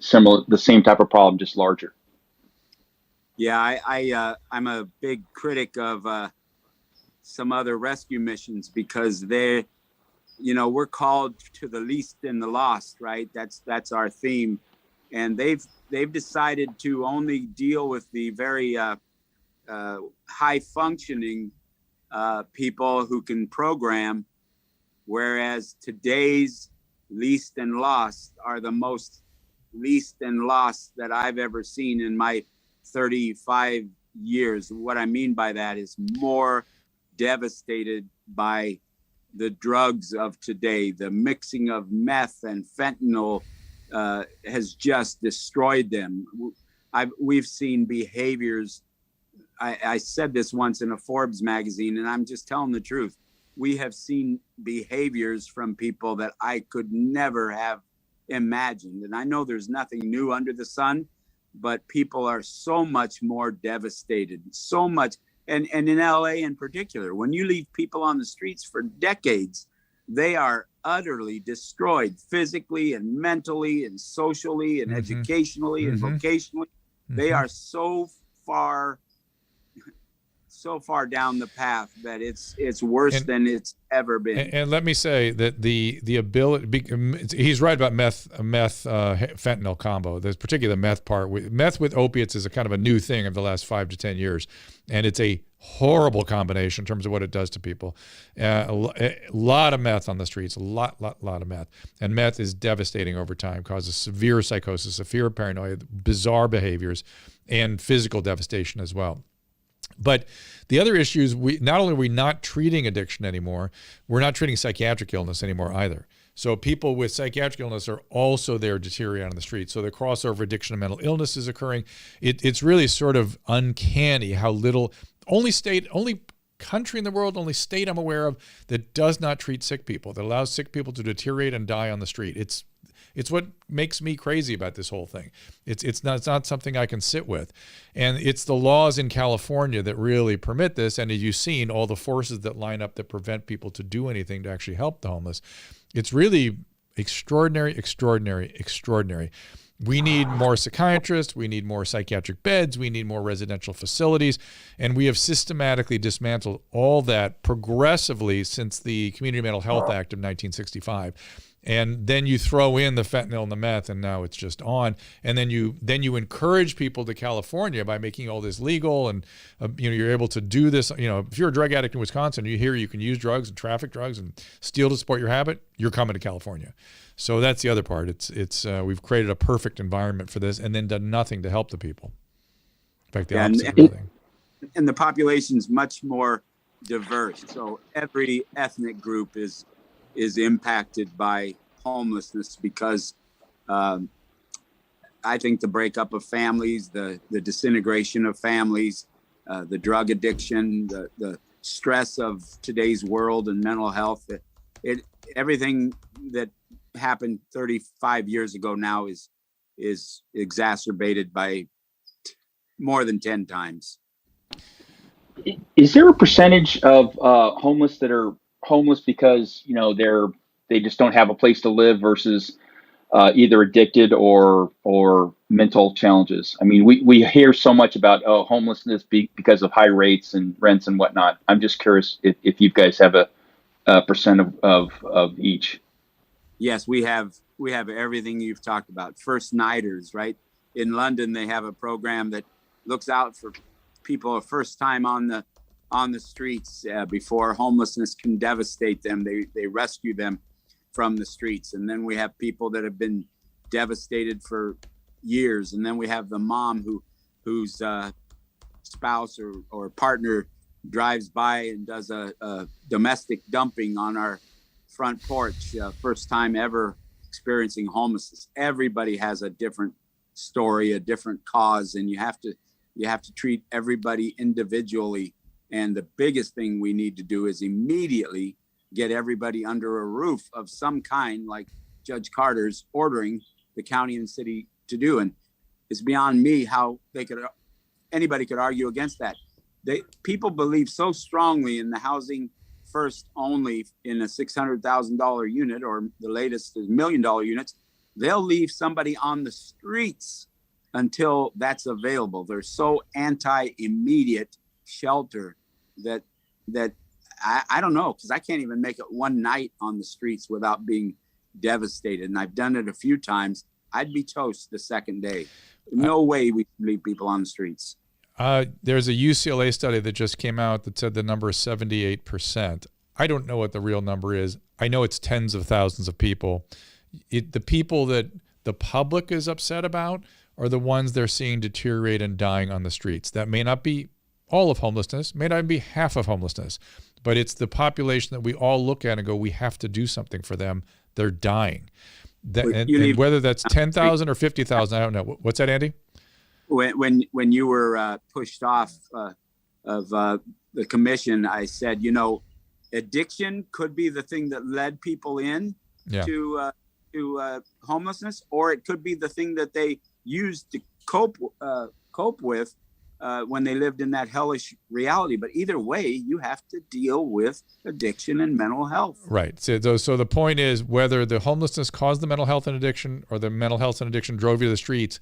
similar, the same type of problem, just larger? Yeah, I'm a big critic of some other rescue missions because we're called to the least and the lost, right? That's our theme. And they've decided to only deal with the very high functioning people who can program, whereas today's least and lost are the most least and lost that I've ever seen in my 35 years. What I mean by that is more devastated by the drugs of today. The mixing of meth and fentanyl has just destroyed them. We've seen behaviors. I said this once in a Forbes magazine, and I'm just telling the truth. We have seen behaviors from people that I could never have imagined. And I know there's nothing new under the sun, but people are so much more devastated, so much. And in LA in particular, when you leave people on the streets for decades, they are utterly destroyed physically and mentally and socially and educationally and vocationally. They are so far down the path that it's worse than it's ever been. And let me say that the ability, he's right about meth fentanyl combo. There's particularly the meth part. Meth with opiates is a kind of a new thing of the last 5 to 10 years, and it's a horrible combination in terms of what it does to people. A lot of meth on the streets, a lot of meth, and meth is devastating over time. Causes severe psychosis, severe paranoia, bizarre behaviors, and physical devastation as well. But the other issue is not only are we not treating addiction anymore, we're not treating psychiatric illness anymore either. So people with psychiatric illness are also there deteriorating on the street. So the crossover addiction and mental illness is occurring. It's really sort of uncanny how little, only country in the world, only state I'm aware of that does not treat sick people, that allows sick people to deteriorate and die on the street. It's what makes me crazy about this whole thing. It's not something I can sit with. And it's the laws in California that really permit this. And as you've seen, all the forces that line up that prevent people to do anything to actually help the homeless. It's really extraordinary. We need more psychiatrists. We need more psychiatric beds. We need more residential facilities. And we have systematically dismantled all that progressively since the Community Mental Health Act of 1965. And then you throw in the fentanyl and the meth, and now it's just on. And then you encourage people to California by making all this legal, and you're able to do this. If you're a drug addict in Wisconsin, you can use drugs and traffic drugs and steal to support your habit. You're coming to California. So that's the other part. It's we've created a perfect environment for this, and then done nothing to help the people. In fact, the opposite of everything. And the population's much more diverse. So every ethnic group is impacted by homelessness because I think the breakup of families, the disintegration of families, the drug addiction, the stress of today's world and mental health, everything that happened 35 years ago now is exacerbated by more than 10 times. Is there a percentage of homeless that are homeless because they just don't have a place to live versus either addicted or mental challenges? I mean, we hear so much about homelessness because of high rates and rents and whatnot. I'm just curious if you guys have a percent of each. Yes, we have everything you've talked about. First nighters, right? In London, they have a program that looks out for people a first time on the streets before homelessness can devastate them. They rescue them. from the streets. And then we have people that have been devastated for years. And then we have the mom whose spouse or partner drives by and does a domestic dumping on our front porch. First time ever experiencing homelessness. Everybody has a different story, a different cause, and you have to treat everybody individually. And the biggest thing we need to do is immediately get everybody under a roof of some kind, like Judge Carter's ordering the county and city to do. And it's beyond me how anybody could argue against that. People believe so strongly in the housing first only in a $600,000 unit, or the latest is $1 million units. They'll leave somebody on the streets until that's available. They're so anti-immediate shelter that I don't know, because I can't even make it one night on the streets without being devastated. And I've done it a few times. I'd be toast the second day. No way we leave people on the streets. There's a UCLA study that just came out that said the number is 78%. I don't know what the real number is. I know it's tens of thousands of people. The people that the public is upset about are the ones they're seeing deteriorate and dying on the streets. That may not be all of homelessness, may not be half of homelessness, but it's the population that we all look at and go, we have to do something for them. They're dying. And whether that's 10,000 or 50,000, I don't know. What's that, Andy? When you were pushed off of the commission, I said, addiction could be the thing that led people in to homelessness, or it could be the thing that they used to cope with when they lived in that hellish reality. But either way, you have to deal with addiction and mental health. Right. So the point is, whether the homelessness caused the mental health and addiction, or the mental health and addiction drove you to the streets,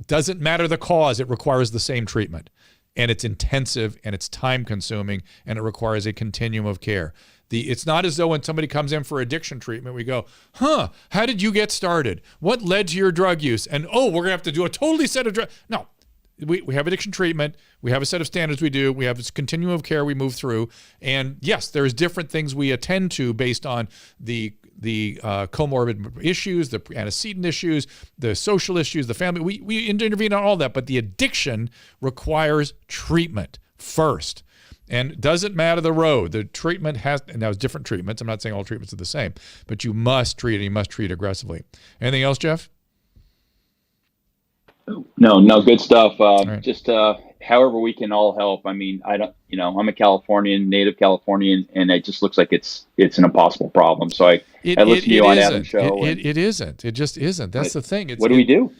doesn't matter the cause. It requires the same treatment, and it's intensive, and it's time consuming, and it requires a continuum of care. It's not as though when somebody comes in for addiction treatment, we go, how did you get started? What led to your drug use? And, we're going to have to do a totally set of drugs. No, we have addiction treatment. We have a set of standards we do. We have this continuum of care we move through. And yes, there's different things we attend to based on the comorbid issues, the antecedent issues, the social issues, the family. We intervene on all that, but the addiction requires treatment first. And it doesn't matter the road. The treatment has, and now it's different treatments. I'm not saying all treatments are the same, but you must treat it. You must treat aggressively. Anything else, Jeff? No, good stuff. Right. Just however we can all help. I mean, I'm a Californian, native Californian, and it just looks like it's an impossible problem. So I listen to you on Adam's show. It isn't. It just isn't. That's the thing. What do we do?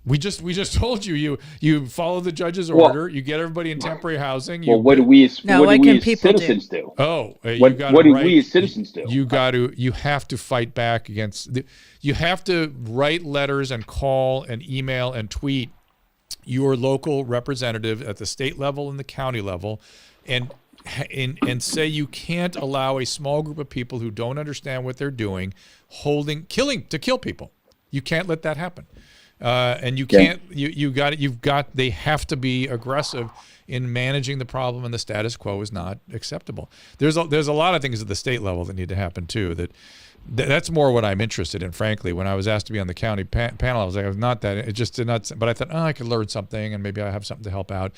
We just told you follow the judge's order. You get everybody in temporary housing. What do we as citizens do? What do we as citizens do? You have to fight back against. You have to write letters and call and email and tweet your local representative at the state level and the county level, and say you can't allow a small group of people who don't understand what they're doing to kill people. You can't let that happen. And you can't, they have to be aggressive in managing the problem, and the status quo is not acceptable. There's a lot of things at the state level that need to happen too. That's more what I'm interested in, frankly. When I was asked to be on the county panel, I was like, it just did not, but I thought, I could learn something and maybe I have something to help out.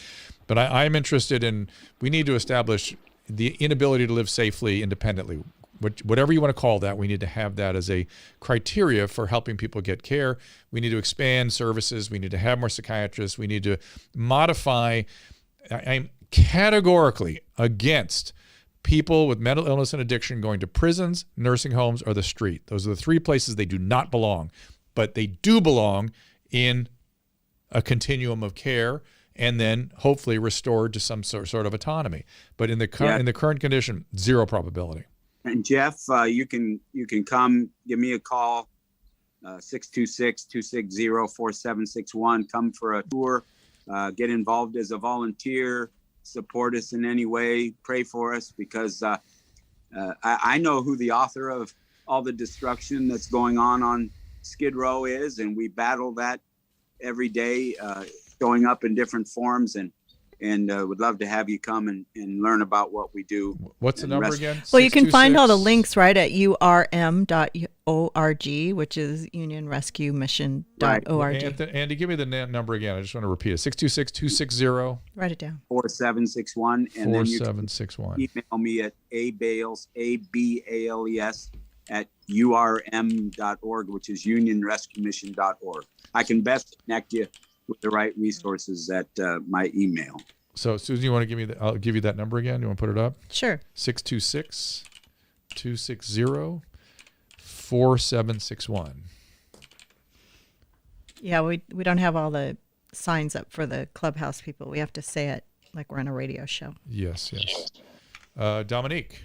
But I'm interested in, we need to establish the inability to live safely independently. Whatever you want to call that, we need to have that as a criteria for helping people get care. We need to expand services. We need to have more psychiatrists. We need to modify. I'm categorically against people with mental illness and addiction going to prisons, nursing homes, or the street. Those are the three places they do not belong, but they do belong in a continuum of care, and then hopefully restored to some sort of autonomy. But in the current condition, zero probability. And Jeff, you can come, give me a call, 626-260-4761. Come for a tour, get involved as a volunteer, support us in any way, pray for us, because I know who the author of all the destruction that's going on Skid Row is, and we battle that every day, showing up in different forms. And and would love to have you come and learn about what we do. What's the number again? Well, you can find all the 626 links right at urm.org, which is unionrescuemission.org. Andy, give me the number again. I just want to repeat it. 626-260. Write it down. 4761, and then you can 4761. email me at abales, ABALES, at urm.org, which is unionrescuemission.org. I can best connect you with the right resources at my email. So, Susan, you want to give me I'll give you that number again. You want to put it up? Sure. 626-260-4761. Yeah, we don't have all the signs up for the Clubhouse people. We have to say it like we're on a radio show. Yes. Dominique.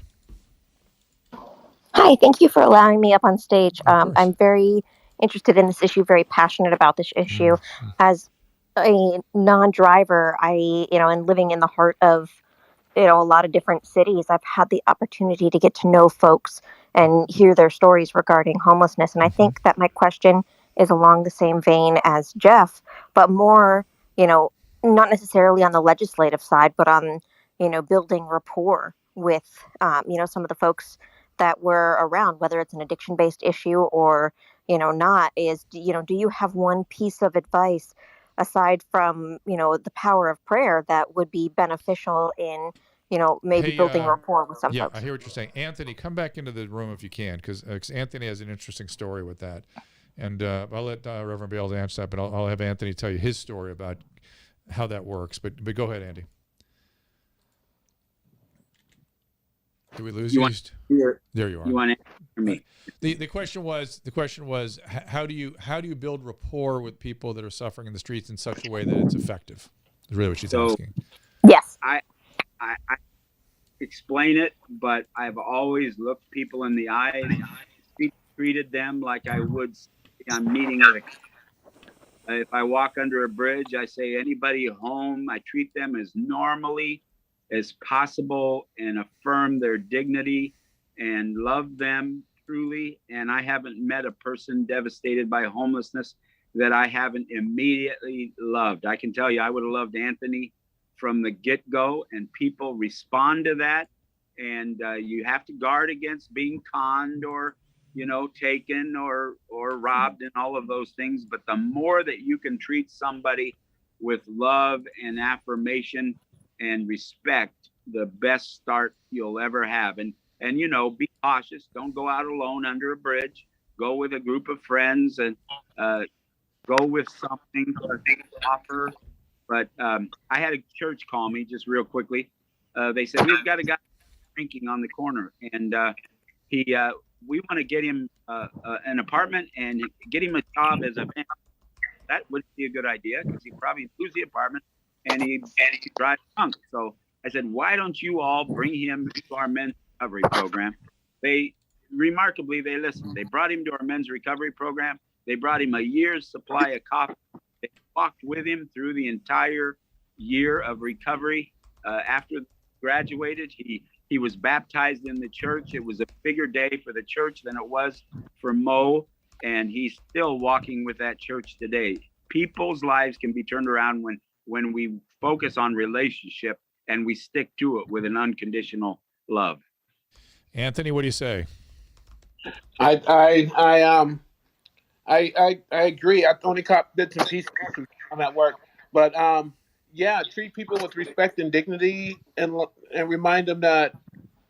Hi, thank you for allowing me up on stage. I'm very interested in this issue, very passionate about this issue. As a non-driver, and living in the heart of, a lot of different cities, I've had the opportunity to get to know folks and hear their stories regarding homelessness. And I think that my question is along the same vein as Jeff, but more, not necessarily on the legislative side, but on, building rapport with, some of the folks that were around, whether it's an addiction-based issue or, not, is, do you have one piece of advice aside from, the power of prayer that would be beneficial in, maybe building rapport with some folks? I hear what you're saying. Anthony, come back into the room if you can, because Anthony has an interesting story with that. And I'll let Reverend Bales answer that, but I'll have Anthony tell you his story about how that works. But go ahead, Andy. Did we lose you? There you are. You want to answer me? The question was how do you build rapport with people that are suffering in the streets in such a way that it's effective? Is really what she's asking. Yes. I explain it, but I've always looked people in the eye and treated them like I would say I'm meeting with if I walk under a bridge, I say anybody home, I treat them as normally as possible and affirm their dignity and love them truly. And I haven't met a person devastated by homelessness that I haven't immediately loved. I can tell you, I would have loved Anthony from the get-go, and people respond to that. And you have to guard against being conned or, taken or robbed and all of those things. But the more that you can treat somebody with love and affirmation and respect, the best start you'll ever have. And be cautious. Don't go out alone under a bridge. Go with a group of friends and go with something to offer. But I had a church call me just real quickly. They said, we've got a guy drinking on the corner, and we want to get him an apartment and get him a job as a man. That would be a good idea because he'd probably lose the apartment and he'd drive drunk. So I said, why don't you all bring him to our men's recovery program? Remarkably, they listened. They brought him to our men's recovery program. They brought him a year's supply of coffee. They walked with him through the entire year of recovery. After graduated, he was baptized in the church. It was a bigger day for the church than it was for Mo, and he's still walking with that church today. People's lives can be turned around when we focus on relationship and we stick to it with an unconditional love. Anthony, what do you say? I agree. I only caught bits and pieces on that work, but treat people with respect and dignity, and remind them that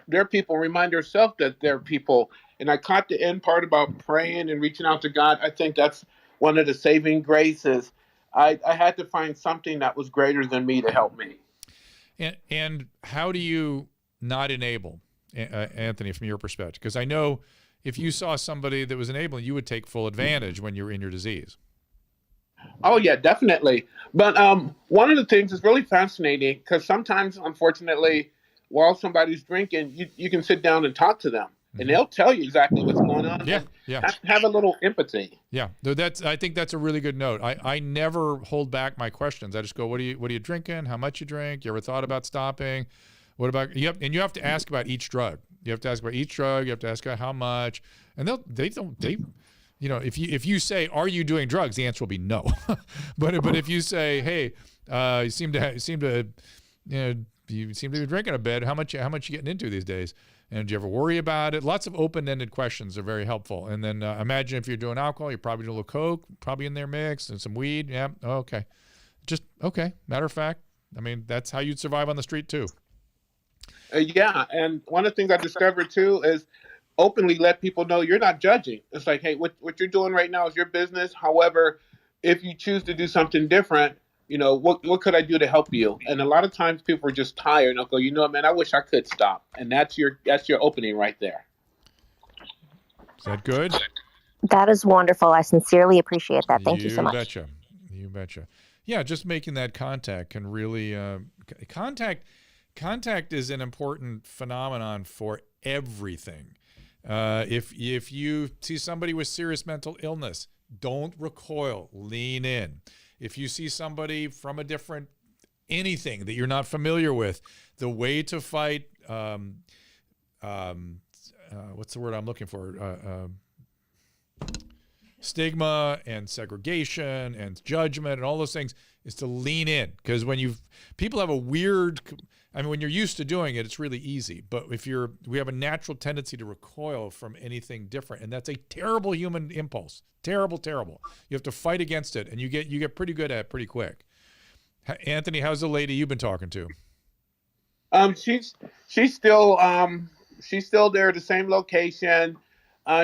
they're people. Remind yourself that they're people. And I caught the end part about praying and reaching out to God. I think that's one of the saving graces. I had to find something that was greater than me to help me. And how do you not enable, Anthony, from your perspective? Because I know if you saw somebody that was enabling, you would take full advantage when you're in your disease. Oh, yeah, definitely. But one of the things is really fascinating because sometimes, unfortunately, while somebody's drinking, you can sit down and talk to them. And they'll tell you exactly what's going on. Yeah. Have a little empathy. Yeah, I think that's a really good note. I never hold back my questions. I just go, what are you drinking? How much you drink? You ever thought about stopping? What about you have to ask about each drug. You have to ask about each drug. You have to ask about how much. And if you say, are you doing drugs? The answer will be no. But if you say, hey, You seem to be drinking a bit. How much you getting into these days? And do you ever worry about it? Lots of open-ended questions are very helpful. And then imagine if you're doing alcohol, you're probably doing a little coke, probably in there mixed, and some weed. Yeah, okay. Just okay. Matter of fact, I mean, that's how you'd survive on the street too. Yeah, and one of the things I discovered too is openly let people know you're not judging. It's like, hey, what you're doing right now is your business. However, if you choose to do something different, what could I do to help you? And a lot of times people are just tired and they'll go, what, man, I wish I could stop. And that's your opening right there. Is that good? That is wonderful. I sincerely appreciate that. Thank you so much. You betcha. Yeah, just making that contact can really contact is an important phenomenon for everything. If you see somebody with serious mental illness, don't recoil, lean in. If you see somebody from a different anything that you're not familiar with, the way to fight what's the word I'm looking for? Stigma and segregation and judgment and all those things is to lean in, because when people have a weird, when you're used to doing it, it's really easy. But we have a natural tendency to recoil from anything different, and that's a terrible human impulse. Terrible. You have to fight against it, and you get pretty good at it pretty quick. Anthony, how's the lady you've been talking to? She's still there at the same location.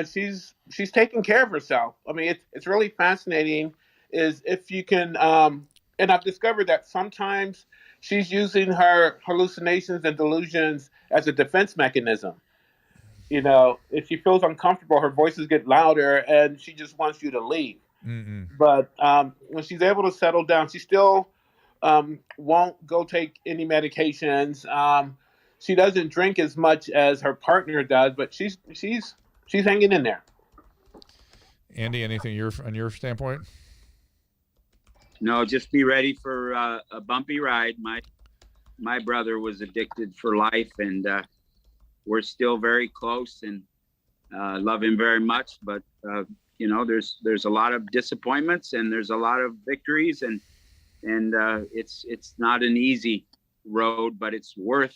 She's taking care of herself. I mean, it's really fascinating is if you can, and I've discovered that sometimes she's using her hallucinations and delusions as a defense mechanism. If she feels uncomfortable, her voices get louder and she just wants you to leave. Mm-hmm. But when she's able to settle down, she still won't go take any medications. She doesn't drink as much as her partner does, but she's hanging in there. Andy, anything on your standpoint? No, just be ready for a bumpy ride. My brother was addicted for life, and we're still very close and love him very much. But there's a lot of disappointments and there's a lot of victories, and it's not an easy road, but it's worth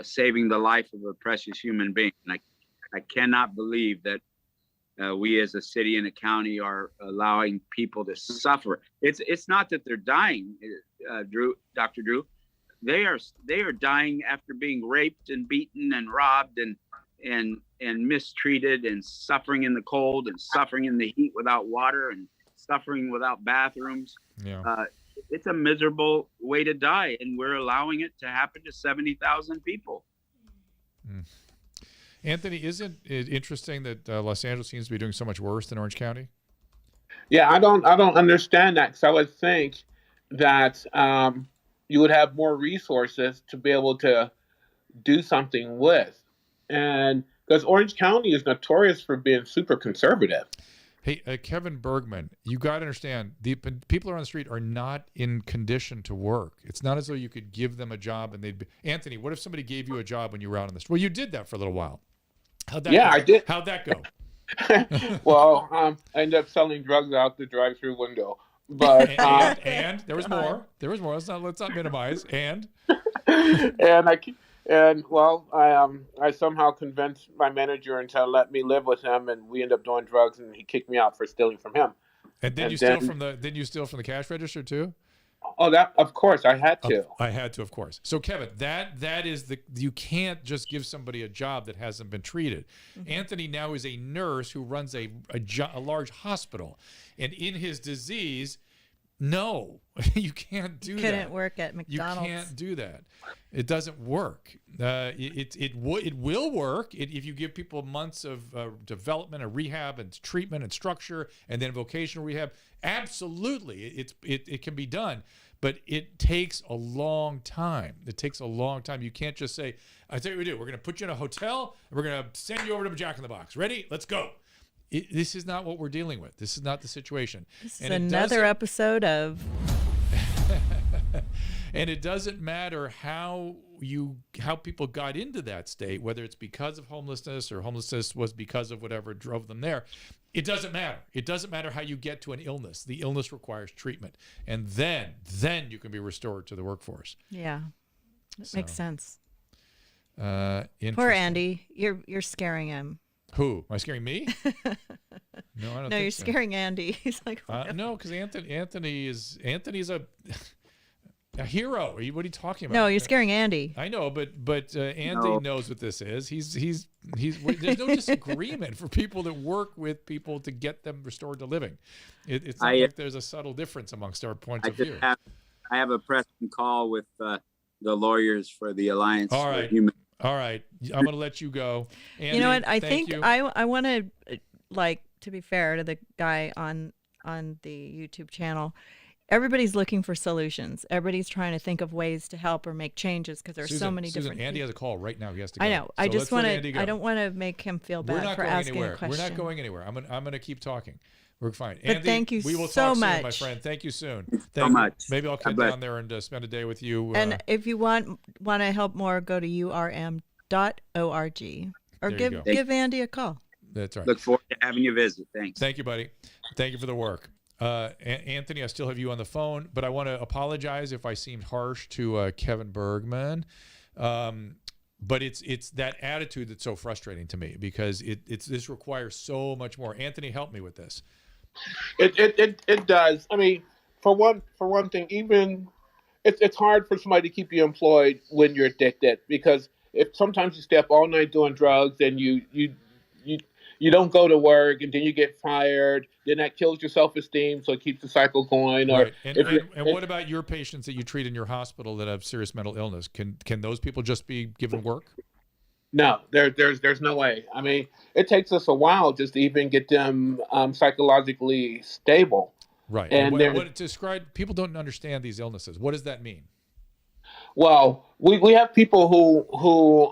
saving the life of a precious human being. And I cannot believe that we as a city and a county are allowing people to suffer. It's not that they're dying, Dr. Drew. They are dying after being raped and beaten and robbed and mistreated and suffering in the cold and suffering in the heat without water and suffering without bathrooms. Yeah. It's a miserable way to die, and we're allowing it to happen to 70,000 people. Mm. Anthony, isn't it interesting that Los Angeles seems to be doing so much worse than Orange County? Yeah, I don't understand that, because I would think that you would have more resources to be able to do something with, and because Orange County is notorious for being super conservative. Hey, Kevin Bergman, you got to understand, the people on the street are not in condition to work. It's not as though you could give them a job and they'd be... Anthony, what if somebody gave you a job when you were out on the street? Well, you did that for a little while. How'd that go? I did. How'd that go? Well, I ended up selling drugs out the drive-through window. But and there was more. There was more. Let's not minimize. And I somehow convinced my manager to let me live with him, and we ended up doing drugs, and he kicked me out for stealing from him. And did you steal from the cash register too? Oh, that of course I had to. I had to, of course. So Kevin, that is you can't just give somebody a job that hasn't been treated. Mm-hmm. Anthony now is a nurse who runs a large hospital, and in his disease, no, you can't do that. Couldn't work at McDonald's. You can't do that. It doesn't work. It will work if you give people months of development and rehab and treatment and structure and then vocational rehab. Absolutely, it can be done, but it takes a long time. It takes a long time. You can't just say, "I tell you what we do. We're going to put you in a hotel and we're going to send you over to Jack in the Box. Ready? Let's go." This is not what we're dealing with. This is not the situation. This is another episode of... And it doesn't matter how people got into that state, whether it's because of homelessness or homelessness was because of whatever drove them there. It doesn't matter. It doesn't matter how you get to an illness. The illness requires treatment. And then you can be restored to the workforce. Yeah. That makes sense. Poor Andy. You're scaring him. Who? Am I scaring me? No, I don't. No, you're scaring Andy. He's like, no, because Anthony's a hero. What are you talking about? No, you're scaring Andy. I know, but Andy knows what this is. He's there's no disagreement for people that work with people to get them restored to living. It's not like there's a subtle difference amongst our points of view. I have a pressing call with the lawyers for the Alliance for Human. All right, I'm going to let you go. Andy, you know what? I think you. I want to, like, to be fair to the guy on the YouTube channel, everybody's looking for solutions. Everybody's trying to think of ways to help or make changes because there's so many different. Andy has a call right now. He has to go. I know. So I just want to. I don't want to make him feel bad for asking a question. We're not going anywhere. I'm going to keep talking. We're fine. But Andy, thank you we will so talk much, soon, my friend. Thank you soon. So much. Maybe I'll come down there and spend a day with you. And if you want to help more, go to urm.org or give Andy a call. That's right. Look forward to having you visit. Thanks. Thank you, buddy. Thank you for the work. Anthony, I still have you on the phone, but I want to apologize if I seemed harsh to Kevin Bergman. But it's that attitude that's so frustrating to me because this requires so much more. Anthony, help me with this. It does. I mean, for one thing, even it's hard for somebody to keep you employed when you're addicted because if sometimes you stay up all night doing drugs and you don't go to work and then you get fired, then that kills your self-esteem, so it keeps the cycle going. Right. And what about your patients that you treat in your hospital that have serious mental illness? Can those people just be given work? No, there's no way. I mean, it takes us a while just to even get them psychologically stable. Right. And what describe, people don't understand these illnesses. What does that mean? Well, we have people who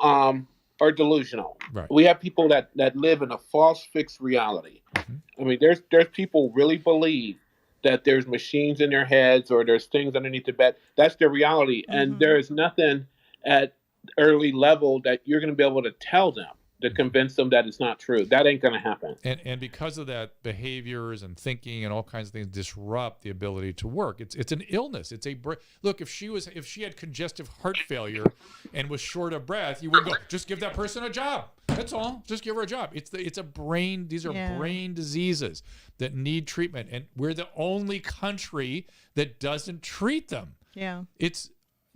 are delusional. Right. We have people that live in a false fixed reality. Mm-hmm. I mean, there's people really believe that there's machines in their heads or there's things underneath the bed. That's their reality. Mm-hmm. And there is nothing at early level that you're going to be able to tell them to convince them that it's not true. That ain't going to happen. And because of that, behaviors and thinking and all kinds of things disrupt the ability to work. It's an illness. It's a look. If she had congestive heart failure and was short of breath, you wouldn't go, just give that person a job. That's all. Just give her a job. It's a brain. These are brain diseases that need treatment, and we're the only country that doesn't treat them. Yeah.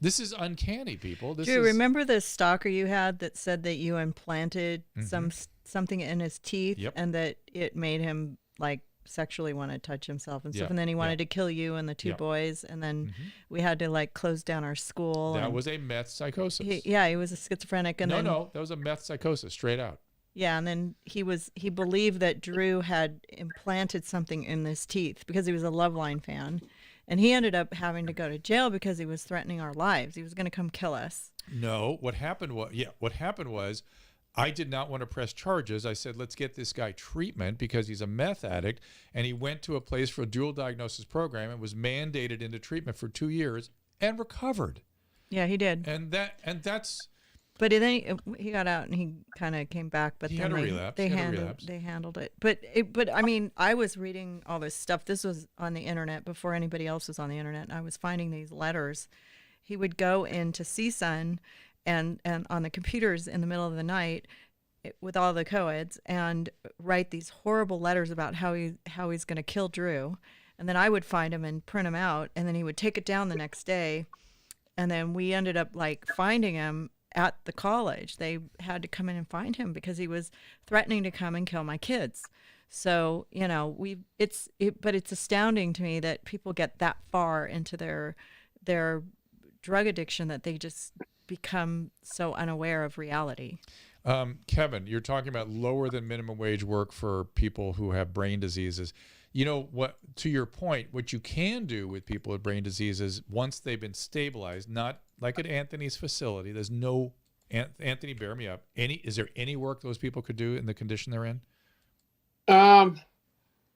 This is uncanny, people. Drew, remember the stalker you had that said that you implanted something in his teeth and that it made him like sexually want to touch himself and stuff, and then he wanted to kill you and the two boys, and then we had to like close down our school. That was a meth psychosis. He was a schizophrenic, and that was a meth psychosis, straight out. Yeah, and then he believed that Drew had implanted something in his teeth because he was a Loveline fan. And he ended up having to go to jail because he was threatening our lives. He was going to come kill us. No, what happened was I did not want to press charges. I said, let's get this guy treatment because he's a meth addict. And he went to a place for a dual diagnosis program and was mandated into treatment for 2 years and recovered. Yeah, he did. And that's... But then he got out and he kind of came back. But he then had a relapse. They handled it. But I mean, I was reading all this stuff. This was on the internet before anybody else was on the internet. And I was finding these letters. He would go into CSUN and on the computers in the middle of the night with all the co-eds and write these horrible letters about how he's going to kill Drew. And then I would find him and print them out. And then he would take it down the next day. And then we ended up like finding him at the college. They had to come in and find him because he was threatening to come and kill my kids. So, you know, but it's astounding to me that people get that far into their drug addiction that they just become so unaware of reality. Kevin, you're talking about lower than minimum wage work for people who have brain diseases. You know what, to your point, what you can do with people with brain diseases once they've been stabilized, not like at Anthony's facility. There's no, Anthony, bear me up. Is there any work those people could do in the condition they're in?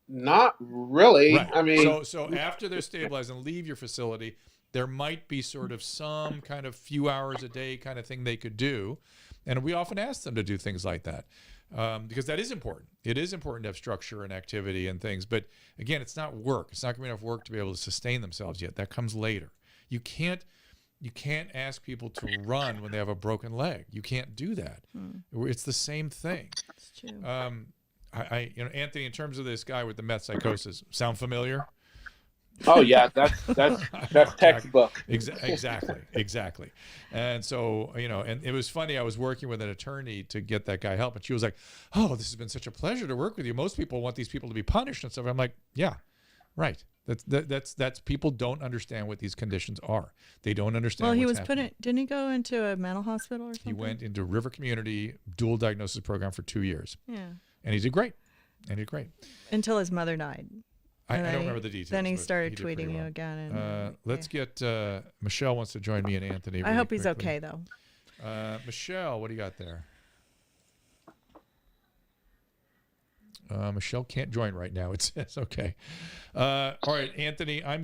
Not really. Right. I mean, so after they're stabilized and leave your facility, There might be sort of some kind of few hours a day kind of thing they could do. And we often ask them to do things like that because that is important. It is important to have structure and activity and things. But again, it's not work. It's not going to be enough work to be able to sustain themselves yet. That comes later. You can't ask people to run when they have a broken leg. You can't do that. It's the same thing. That's true. Anthony, in terms of this guy with the meth psychosis, sound familiar? Oh yeah, that's textbook. Exactly. And so, and it was funny. I was working with an attorney to get that guy help, and she was like, "Oh, this has been such a pleasure to work with you. Most people want these people to be punished and stuff." I'm like, "Yeah, right. That's people don't understand what these conditions are. They don't understand." Well, he what's was happening. didn't he go into a mental hospital or something? He went into River Community dual diagnosis program for 2 years. Yeah. And he did great. Until his mother died. I don't remember the details. Then he but started did pretty tweeting you well. again. And, Let's get Michelle wants to join me and Anthony. I hope he's okay though. Michelle, what do you got there? Michelle can't join right now. It says okay. All right, Anthony. I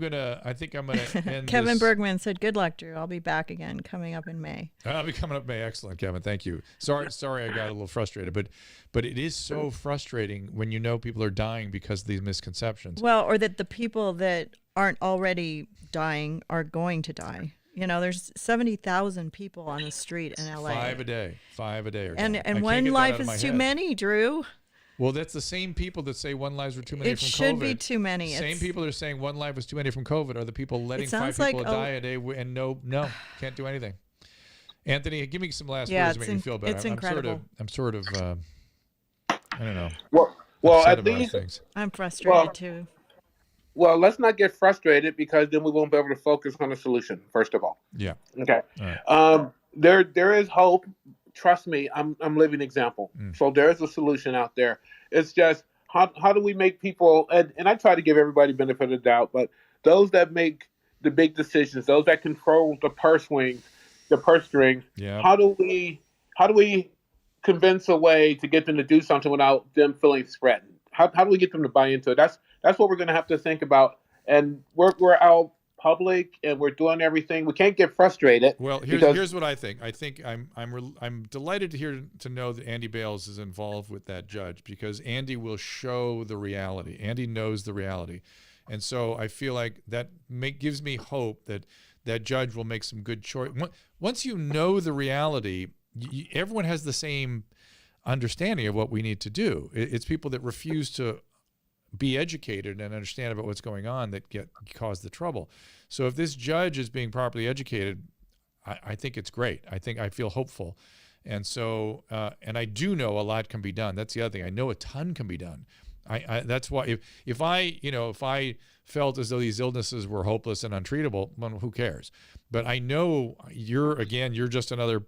think I'm gonna end. Kevin this. Bergman said, "Good luck, Drew. I'll be back again coming up in May." I'll be coming up May. Excellent, Kevin. Thank you. Sorry, I got a little frustrated, but it is so frustrating when people are dying because of these misconceptions. Well, or that the people that aren't already dying are going to die. There's 70,000 people on the street in LA. 5 a day. Are And dying. I can't one get that life out of my is too head. many, Drew. Well, that's the same people that say one lives were too many It from COVID. should be too many. Same people that are saying one life was too many from COVID are the people letting 5 sounds people like die a day and no, can't do anything. Anthony, give me some last words to make me feel better. It's incredible. I'm sort of I don't know. Well, upset at about least things. I'm frustrated too. Well, let's not get frustrated because then we won't be able to focus on the solution. First of all. Yeah. Okay. All right. There is hope. Trust me, I'm living example. So there is a solution out there. It's just how do we make people and I try to give everybody benefit of the doubt, but those that make the big decisions, those that control the purse strings, Yeah. how do we convince a way to get them to do something without them feeling threatened? How do we get them to buy into it? That's what we're going to have to think about. And we're out public and we're doing everything. We can't get frustrated. Well, here's what I think. I think I'm delighted to know that Andy Bales is involved with that judge because Andy will show the reality. Andy knows the reality, and so I feel like that gives me hope that that judge will make some good choice. Once you know the reality, everyone has the same understanding of what we need to do. It's people that refuse to be educated and understand about what's going on that cause the trouble. So if this judge is being properly educated, I think it's great. I feel hopeful. And so, and I do know a lot can be done. That's the other thing. I know a ton can be done. That's why if I felt as though these illnesses were hopeless and untreatable, well, who cares? But I know you're just another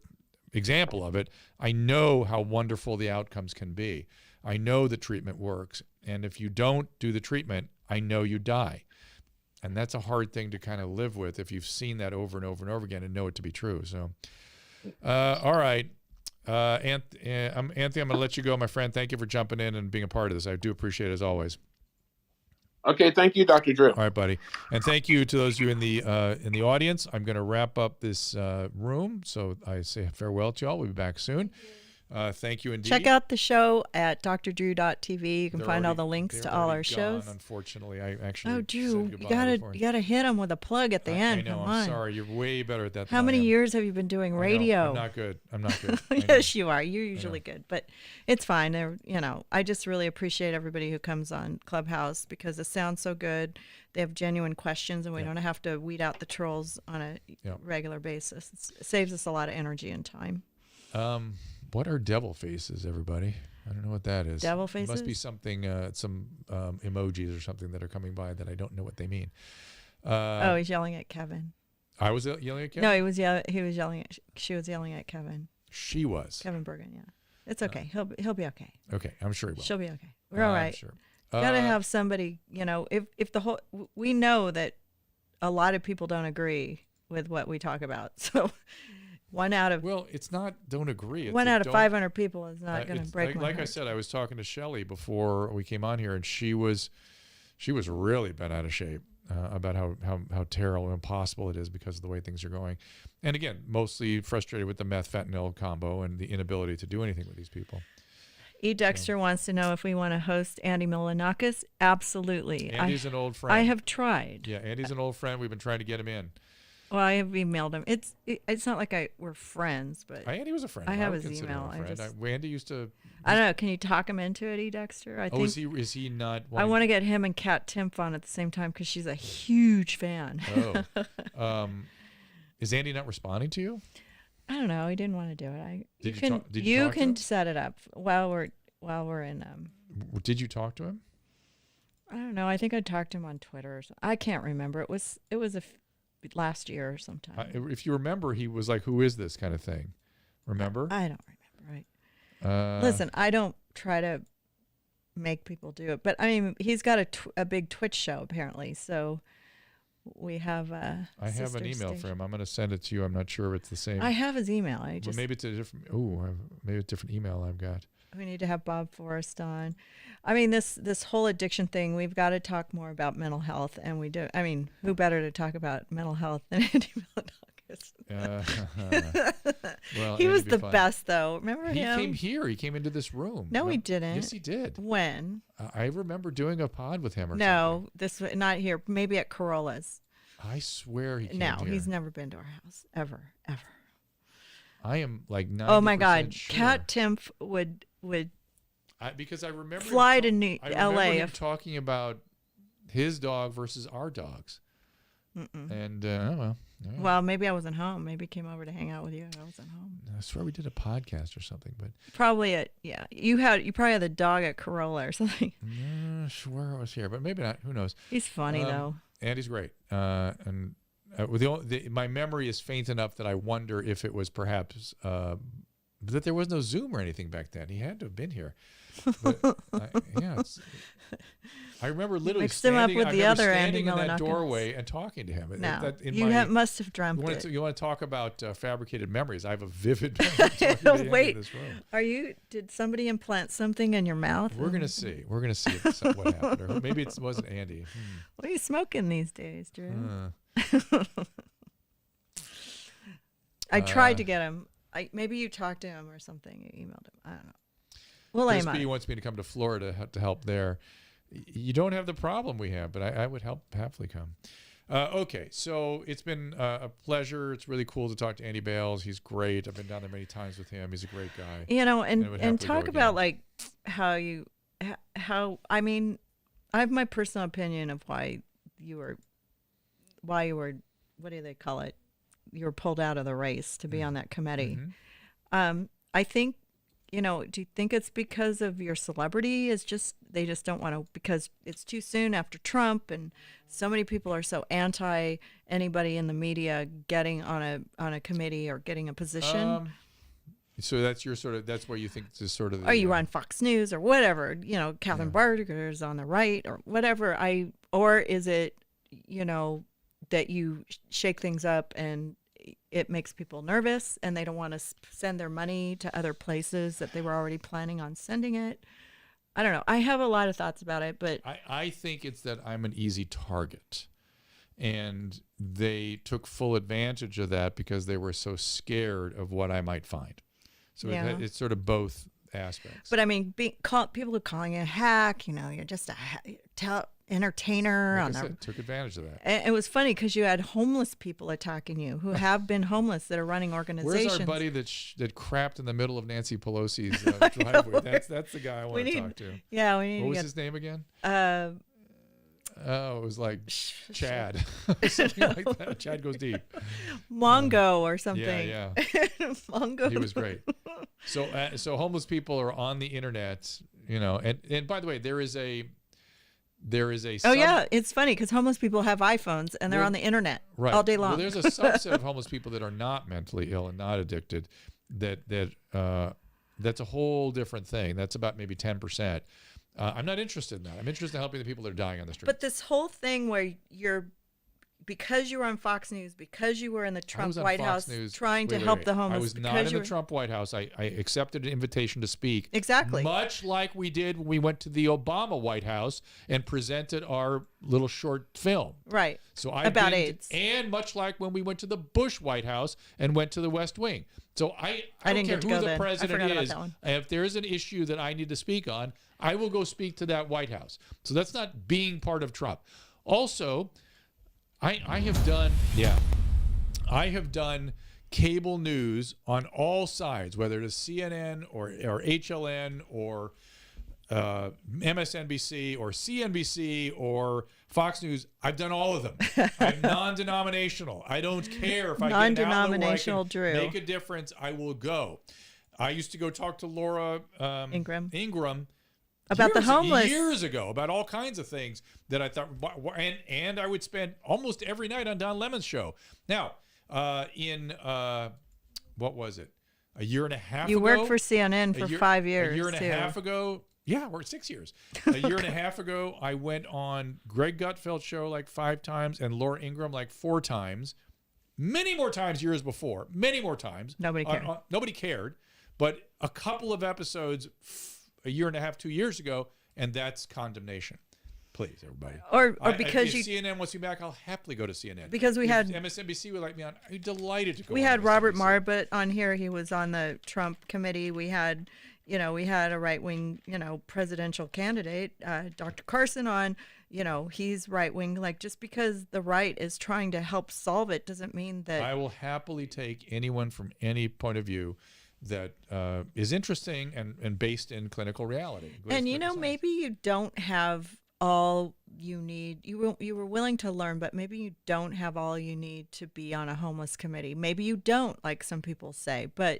example of it. I know how wonderful the outcomes can be. I know the treatment works. And if you don't do the treatment, I know you die. And that's a hard thing to kind of live with if you've seen that over and over and over again and know it to be true. So, all right. Anthony, I'm going to let you go, my friend. Thank you for jumping in and being a part of this. I do appreciate it as always. Okay, thank you, Dr. Drew. All right, buddy. And thank you to those of you in the audience. I'm going to wrap up this room. So I say farewell to y'all. We'll be back soon. Thank you indeed. Check out the show at drdrew.tv. You can They're find all already- the links they're to all our already shows. gone, unfortunately, I actually. Oh, Drew, said you goodbye before. gotta hit them with a plug at the end. I know. Come I'm on. sorry. You're way better at that. How than many I am. years have you been doing I know. radio? I'm not good. I know. Yes, you are. You're usually good, but it's fine. I just really appreciate everybody who comes on Clubhouse because it sounds so good. They have genuine questions, and we don't have to weed out the trolls on a regular basis. It saves us a lot of energy and time. What are devil faces, everybody? I don't know what that is. Devil It must be faces? something, some emojis or something that are coming by that I don't know what they mean. Oh, he's yelling at Kevin. I was yelling at Kevin? No, he was yelling at. She was yelling at Kevin. She was. Kevin Bergen. Yeah, it's okay. He'll be okay. Okay, I'm sure he will. She'll be okay. We're all I'm right. sure. Gotta have somebody. If the whole we know that a lot of people don't agree with what we talk about, so. Well, it's not don't agree. It's One that out of don't- 500 people is not going to it's break my like heart. I said, I was talking to Shelley before we came on here, and she was really bent out of shape. about how terrible and impossible it is because of the way things are going. And again, mostly frustrated with the meth fentanyl combo and the inability to do anything with these people. E. Dexter wants to know if we want to host Andy Milanakis. Absolutely. Andy's an old friend. I have tried. Yeah, Andy's an old friend. We've been trying to get him in. Well, I have emailed him. It's not like we're friends, but Andy was a friend. I have would his consider email. him a friend. Andy used to. I don't know. Can you talk him into it, E. Dexter? I think. Is he not? I want to get him and Kat Timpf on at the same time because she's a huge fan. Oh. Is Andy not responding to you? I don't know. He didn't want to do it. Did you talk to him? Set it up while we're in. Did you talk to him? I don't know. I think I talked to him on Twitter. Or something. I can't remember. It was last year or sometime. If you remember, he was like, "Who is this?" kind of thing. Remember? I don't remember. Right. Listen, I don't try to make people do it, but I mean, he's got a big Twitch show apparently, so we have a. I have an email for him. I'm going to send it to you. I'm not sure if it's the same. I have his email. Well, maybe it's a different. Maybe a different email I've got. We need to have Bob Forrest on. I mean, this whole addiction thing, we've got to talk more about mental health, and we do. I mean, who better to talk about mental health than Andy Milanakis? Well, he was the best, though. Remember him? He came here. He came into this room. No, he didn't. Yes, he did. When? I remember doing a pod with him or no, something. this not here. Maybe at Corolla's. I swear he came No, here. he's never been to our house ever. I am like 90% Oh my God, sure. Kat Timpf would because I remember fly to I remember L.A. him talking about his dog versus our dogs. And oh well. Yeah. Well, maybe I wasn't home. Maybe he came over to hang out with you. I wasn't home. I swear we did a podcast or something, but probably you probably had the dog at Corolla or something. Swear I was here, but maybe not. Who knows? He's funny though. Andy's great, and my memory is faint enough that I wonder if it was perhaps that there was no Zoom or anything back then. He had to have been here. But, I remember literally standing in that doorway and talking to him. No, must have dreamt it. You want to talk about fabricated memories? I have a vivid memory. Wait, this room. Did somebody implant something in your mouth? We're gonna see. We're gonna see what happened. Or maybe it wasn't Andy. What are you smoking these days, Drew? I tried to get him. Maybe you talked to him or something. You emailed him. I don't know. Well, Chris B wants me to come to Florida to help there. You don't have the problem we have, but I would happily come. Okay, so it's been a pleasure. It's really cool to talk to Andy Bales. He's great. I've been down there many times with him. He's a great guy. And talk about like how I mean, I have my personal opinion of why you were what do they call it? You were pulled out of the race to be on that committee. I think, do you think it's because of your celebrity? They just don't want to, because it's too soon after Trump, and so many people are so anti anybody in the media getting on a committee or getting a position. So that's that's where you think is sort of. Or you run Fox News or whatever, Catherine Barger's on the right or whatever. Or is it, that you shake things up and it makes people nervous and they don't want to send their money to other places that they were already planning on sending it. I don't know. I have a lot of thoughts about it, but I think it's that I'm an easy target, and they took full advantage of that because they were so scared of what I might find. So it's sort of both aspects. But I mean, people are calling you a hack. You're just a entertainer. Took advantage of that. And it was funny because you had homeless people attacking you who have been homeless that are running organizations. Where's our buddy that crapped in the middle of Nancy Pelosi's driveway? That's the guy I want to talk to. Yeah, we need. What was his name again? It was like Chad, something like that. Chad goes deep. Mongo or something. Yeah. Mongo. He was great. So homeless people are on the internet, and by the way, there is a. It's funny because homeless people have iPhones and they're on the internet all day long. Well, there's a subset of homeless people that are not mentally ill and not addicted. That's a whole different thing. That's about maybe 10%. I'm not interested in that. I'm interested in helping the people that are dying on the street. But this whole thing where because you were on Fox News, because you were in the I Trump was on White Fox House News. trying to Wait, help wait. the homeless. I was not because in you the were- Trump White House. I accepted an invitation to speak. Exactly. Much like we did when we went to the Obama White House and presented our little short film. Right. So I About AIDS. And much like when we went to the Bush White House and went to the West Wing. So I don't didn't care get to who go the then. I president forgot about is. that one. If there is an issue that I need to speak on, I will go speak to that White House. So that's not being part of Trump. Also, I have done cable news on all sides, whether it is CNN or HLN or MSNBC or CNBC or Fox News. I've done all of them. I'm non-denominational. I don't care if I get an outlet where I Non-denominational, can Drew. make a difference. I will go. I used to go talk to Laura Ingram about the homeless years ago about all kinds of things that I thought, and I would spend almost every night on Don Lemon's show. Now, what was it? A year and a half ago? You worked for CNN for 5 years. A year and too. a half ago. Yeah, we're 6 years. A year and a half ago, I went on Greg Gutfeld's show like 5 times and Laura Ingram like 4 times. Many more times years before. Many more times. Nobody cared. Nobody cared. But a couple of episodes a year and a half, 2 years ago, and that's condemnation. Please, everybody. Or because if CNN wants me back, I'll happily go to CNN. Because we had MSNBC would like me on. I'm delighted to go. We on had MSNBC. Robert Marbut on here. He was on the Trump committee. We had a right-wing, presidential candidate, Dr. Carson on. He's right-wing. Like, just because the right is trying to help solve it doesn't mean that. I will happily take anyone from any point of view that is interesting and based in clinical reality. And maybe you don't have all you need. You were willing to learn, but maybe you don't have all you need to be on a homeless committee. Maybe you don't, like some people say, but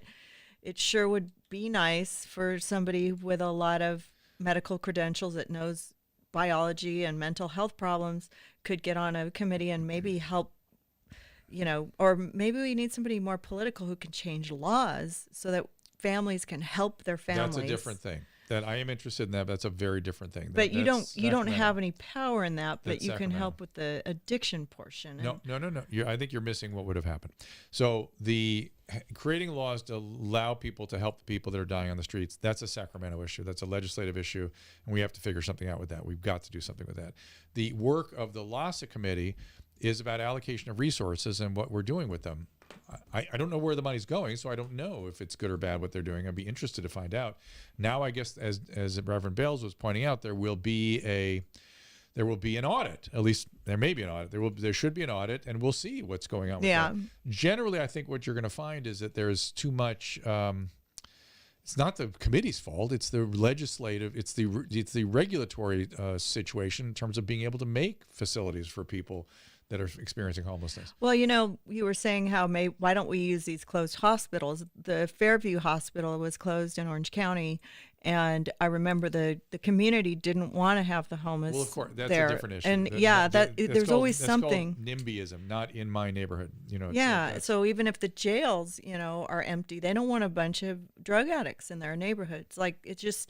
it sure would be nice for somebody with a lot of medical credentials that knows biology and mental health problems could get on a committee and maybe help, or maybe we need somebody more political who can change laws so that families can help their families. That's a different thing. That I am interested in that. That's a very different thing. But you don't have any power in that, but That's you can Sacramento. help with the addiction portion. No. I think you're missing what would have happened. So creating laws to allow people to help the people that are dying on the streets, that's a Sacramento issue. That's a legislative issue, and we have to figure something out with that. We've got to do something with that. The work of the LASA committee is about allocation of resources and what we're doing with them. I don't know where the money's going, so I don't know if it's good or bad what they're doing. I'd be interested to find out. Now, I guess, as Reverend Bales was pointing out, there will be an audit. At least there may be an audit. There should be an audit, and we'll see what's going on with that. Generally, I think what you're going to find is that there's too much. It's not the committee's fault. It's the legislative. It's the regulatory situation in terms of being able to make facilities for people that are experiencing homelessness. Well, you were saying why don't we use these closed hospitals? The Fairview Hospital was closed in Orange County, and I remember the community didn't want to have the homeless. Well, of course, that's there. a different issue. And there's always something. That's called NIMBYism, not in my neighborhood. So even if the jails, are empty, they don't want a bunch of drug addicts in their neighborhoods. Like it's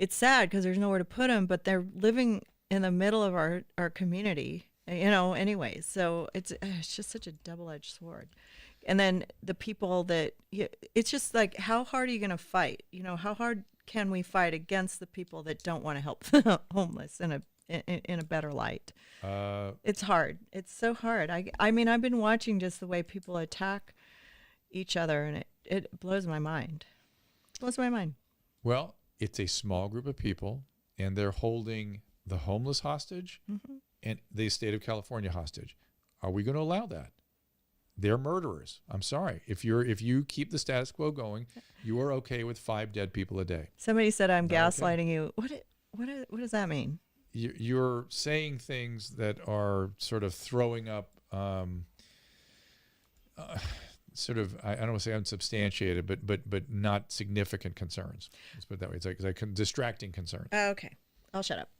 sad because there's nowhere to put them, but they're living in the middle of our community. Anyways, so it's just such a double-edged sword. And then the people it's just like, how hard are you going to fight? How hard can we fight against the people that don't want to help the homeless in a better light? It's hard. It's so hard. I mean, I've been watching just the way people attack each other, and it blows my mind. It blows my mind. Well, it's a small group of people, and they're holding the homeless hostage. Mm-hmm. And the state of California hostage. Are we going to allow that? They're murderers. I'm sorry. If you keep the status quo going, you are okay with 5 dead people a day. Somebody said I'm gaslighting you. What does that mean? You're saying things that are sort of throwing up, sort of, I don't want to say unsubstantiated, but not significant concerns. Let's put it that way. It's like distracting concerns. Okay, I'll shut up.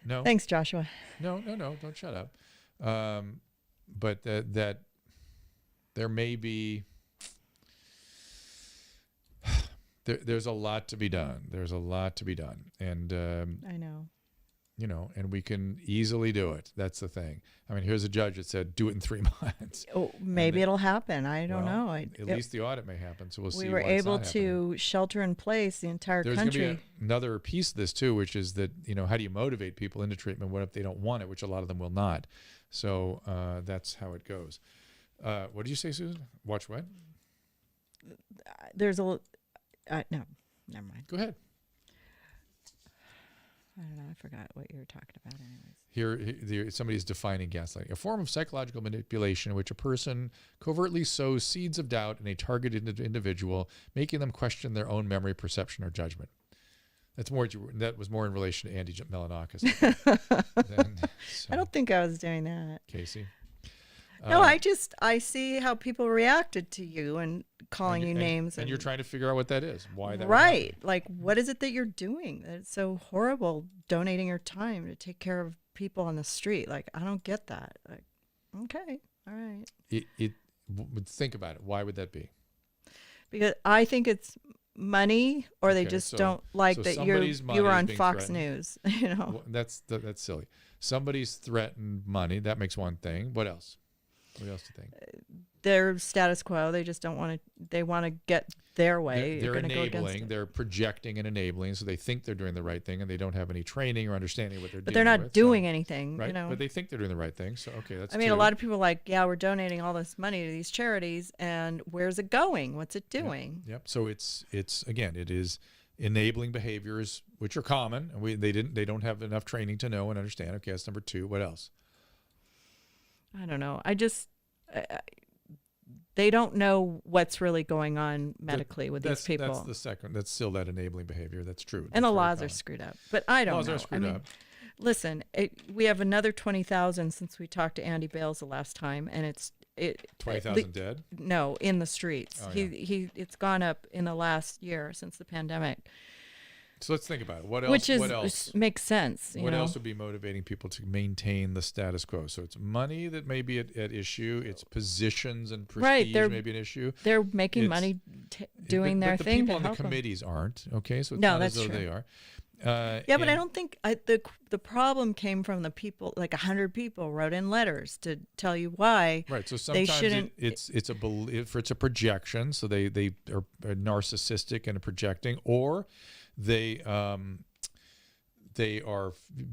No. Thanks, Joshua. No, don't shut up. But that there may be, there's a lot to be done. There's a lot to be done. And I know. and we can easily do it. That's the thing. I mean, here's a judge that said, do it in 3 months. Oh, maybe it'll happen. I don't know. At least the audit may happen. So we'll see. We were why it's able not to happening. shelter in place the entire There's country. going to be another piece of this too, which is that, how do you motivate people into treatment? What if they don't want it, which a lot of them will not? So that's how it goes. What did you say, Susan? Watch what? There's a no, never mind. Go ahead. I don't know. I forgot what you were talking about anyways. Here somebody's defining gaslighting: a form of psychological manipulation in which a person covertly sows seeds of doubt in a targeted individual, making them question their own memory, perception, or judgment. That was more in relation to Andy Melanakis. I don't think I was doing that. Casey. No, I see how people reacted to you and calling you names. And you're trying to figure out what that is. Why that right. Like, what is it that you're doing? It's so horrible, donating your time to take care of people on the street. Like, I don't get that. Like, okay, all right. Think about it. Why would that be? Because I think it's money, or they just don't like that you were on Fox News. Well, that's silly. Somebody's threatened money. That makes one thing. What else? What else do you think? Their status quo. They just don't want to. They want to get their way. They're enabling. They're projecting and enabling. So they think they're doing the right thing, and they don't have any training or understanding what they're doing. But they're not doing anything. Right. But they think they're doing the right thing. So okay, that's. I mean, a lot of people are like, yeah, we're donating all this money to these charities, and where's it going? What's it doing? Yep. So it's again, it is enabling behaviors which are common, and they don't have enough training to know and understand. Okay, that's number 2. What else? I don't know. They don't know what's really going on medically with these people. That's the second. That's still that enabling behavior. That's true. And the laws are screwed up. But I don't know. Laws are screwed up. Listen, we have another 20,000 since we talked to Andy Bales the last time, and it's 20,000 dead. No, in the streets. Oh, yeah. It's gone up in the last year since the pandemic. So let's think about it. What else? What else makes sense? What else would be motivating people to maintain the status quo? So it's money that may be at issue. It's positions and prestige may be an issue. They're making money doing their thing. But the people on the committees aren't. Okay, so it's no, not that's as though true. they are. Yeah, but I don't think the problem came from the people. Like 100 people wrote in letters to tell you why. Right. So sometimes they shouldn't. It's a projection. So they are narcissistic and projecting, or they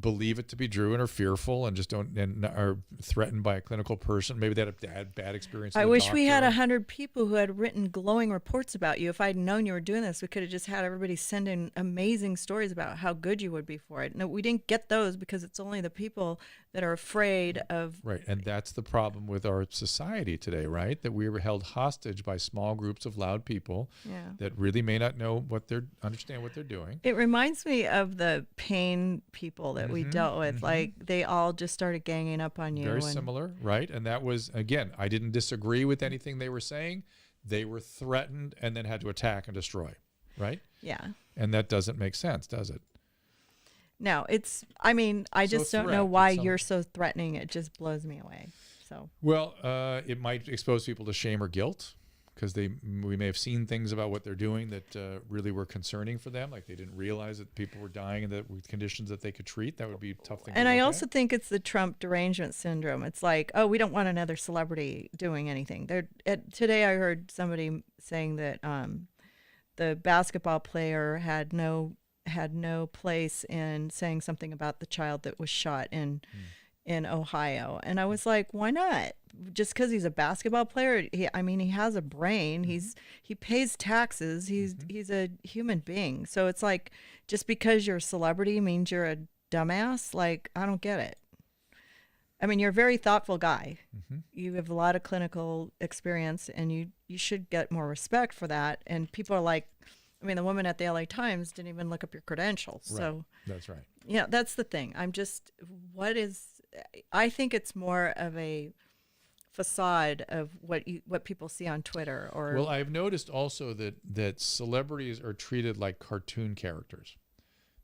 believe it to be true and are fearful and just don't and are threatened by a clinical person. Maybe they had a bad experience. I wish we had 100 people who had written glowing reports about you. If I'd known you were doing this, we could have just had everybody send in amazing stories about how good you would be for it. No, we didn't get those because it's only the people that are afraid of. Right, and that's the problem with our society today, right? That we were held hostage by small groups of loud people that really may not know understand what they're doing. It reminds me of the pain people that we dealt with. Like they all just started ganging up on you. Very similar, right? And that was, again, I didn't disagree with anything they were saying. They were threatened and then had to attack and destroy, right? Yeah. And that doesn't make sense, does it? No, I just don't know why you're so threatening. It just blows me away. So. Well, it might expose people to shame or guilt because we may have seen things about what they're doing that really were concerning for them, like they didn't realize that people were dying and that with conditions that they could treat. That would be a tough thing. And I also think it's the Trump derangement syndrome. It's like, oh, we don't want another celebrity doing anything. Today I heard somebody saying that the basketball player had no place in saying something about the child that was shot in Ohio. And I was like, why not? Just because he's a basketball player, he has a brain. He pays taxes. He's a human being. So it's like, just because you're a celebrity means you're a dumbass. Like, I don't get it. I mean, you're a very thoughtful guy. You have a lot of clinical experience, and you should get more respect for that. And people are like, I mean, the woman at the LA Times didn't even look up your credentials. Right. So that's right. Yeah, that's the thing. I think it's more of a facade of what people see on Twitter. Well, I've noticed also that celebrities are treated like cartoon characters,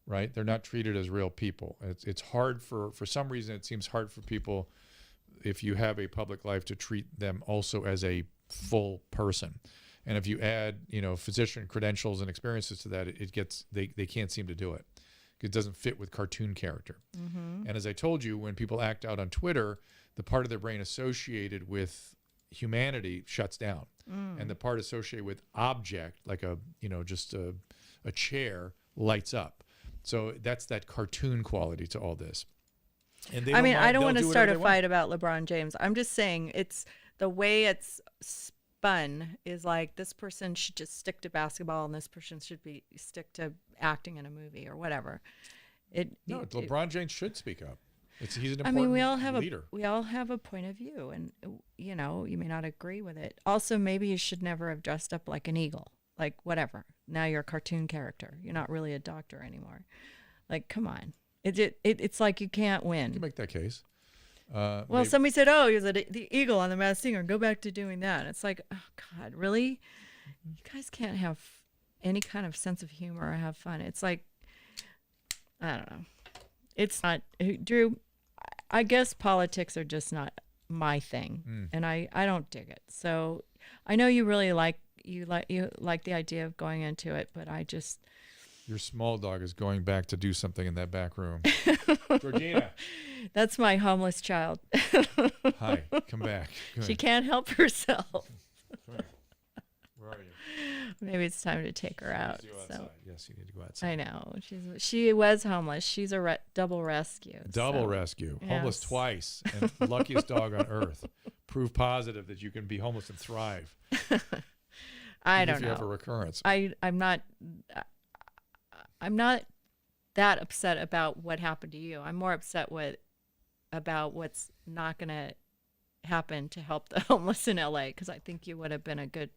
right? They're not treated as real people. It's hard for some reason. It seems hard for people, if you have a public life, to treat them also as a full person. And if you add, physician credentials and experiences to that, they can't seem to do it. It doesn't fit with cartoon character. Mm-hmm. And as I told you, when people act out on Twitter, the part of their brain associated with humanity shuts down. And the part associated with object, like just a chair, lights up. So that's that cartoon quality to all this. And they I don't want to start a whatever they fight about LeBron James. I'm just saying it's the way it's spun is like this person should just stick to basketball and this person should stick to acting in a movie or whatever. LeBron James should speak up. He's an important I mean, we all have leader. we all have a point of view, and you may not agree with it. Also, maybe you should never have dressed up like an eagle. Like whatever. Now you're a cartoon character. You're not really a doctor anymore. Like, come on. It's like you can't win. You can make that case. Well, somebody said, "Oh, you're the eagle on The Masked Singer. Go back to doing that." It's like, oh God, really? You guys can't have any kind of sense of humor or have fun. It's like, I don't know. It's not, Drew. I guess politics are just not my thing, and I don't dig it. So I know you really like the idea of going into it, but I just. Your small dog is going back to do something in that back room. Georgina. That's my homeless child. Hi, come back. She can't help herself. Come here. Where are you? Maybe it's time to take her out. So. Yes, you need to go outside. I know. She was homeless. She's a double rescue. Rescue. Yes. Homeless twice. And luckiest dog on earth. Proof positive that you can be homeless and thrive. I don't know. If you have a recurrence. I'm not that upset about what happened to you. I'm more upset about what's not going to happen to help the homeless in LA, because I think you would have been a good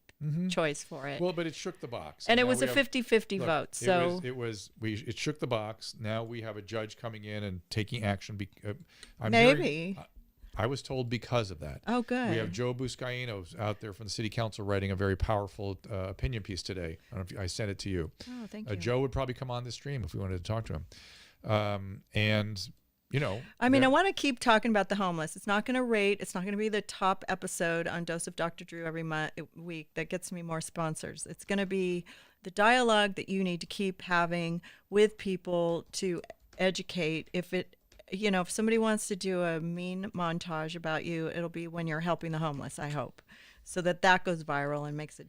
choice for it. Well, but it shook the box. And it was a 50-50 vote. So it shook the box. Now we have a judge coming in and taking action. I was told because of that. Oh, good. We have Joe Buscaino out there from the city council writing a very powerful opinion piece today. I don't know if I sent it to you. Oh, thank you. Joe would probably come on the stream if we wanted to talk to him. I want to keep talking about the homeless. It's not going to rate. It's not going to be the top episode on Dose of Dr. Drew every week that gets me more sponsors. It's going to be the dialogue that you need to keep having with people to educate. If somebody wants to do a mean montage about you, it'll be when you're helping the homeless, I hope, so that goes viral and makes a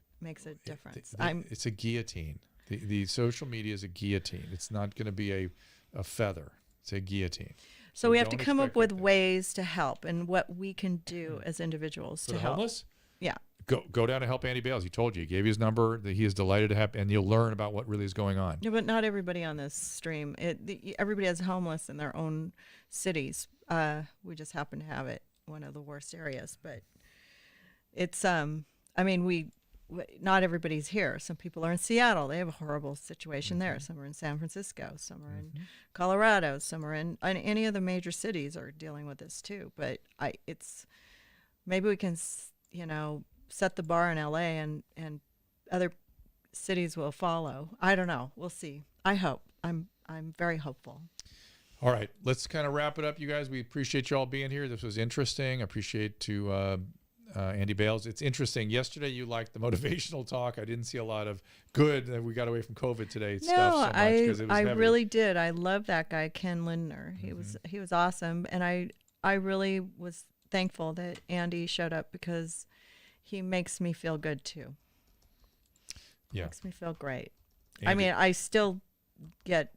difference. It's a guillotine. The social media is a guillotine. It's not going to be a feather. It's a guillotine. So we have to come up with ways to help and what we can do as individuals to help. Homeless? Yeah. Go down and help Andy Bales. He told you. He gave you his number. That he is delighted to have, and you'll learn about what really is going on. Yeah, but not everybody on this stream. Everybody has homeless in their own cities. We just happen to have it one of the worst areas. But it's not everybody's here. Some people are in Seattle. They have a horrible situation there. Some are in San Francisco. Some are in Colorado. Some are in any of the major cities are dealing with this too. But maybe we can set the bar in LA and other cities will follow. I don't know. We'll see. I hope. I'm very hopeful. All right, let's kind of wrap it up, you guys. We appreciate you all being here. This was interesting. I appreciate to Andy Bales. It's interesting. Yesterday you liked the motivational talk. I didn't see a lot of good. We got away from COVID today stuff so much because it was heavy. Really did. I love that guy, Ken Lindner. He was awesome, and I really was thankful that Andy showed up because he makes me feel good too. Yeah, makes me feel great. Andy. I still get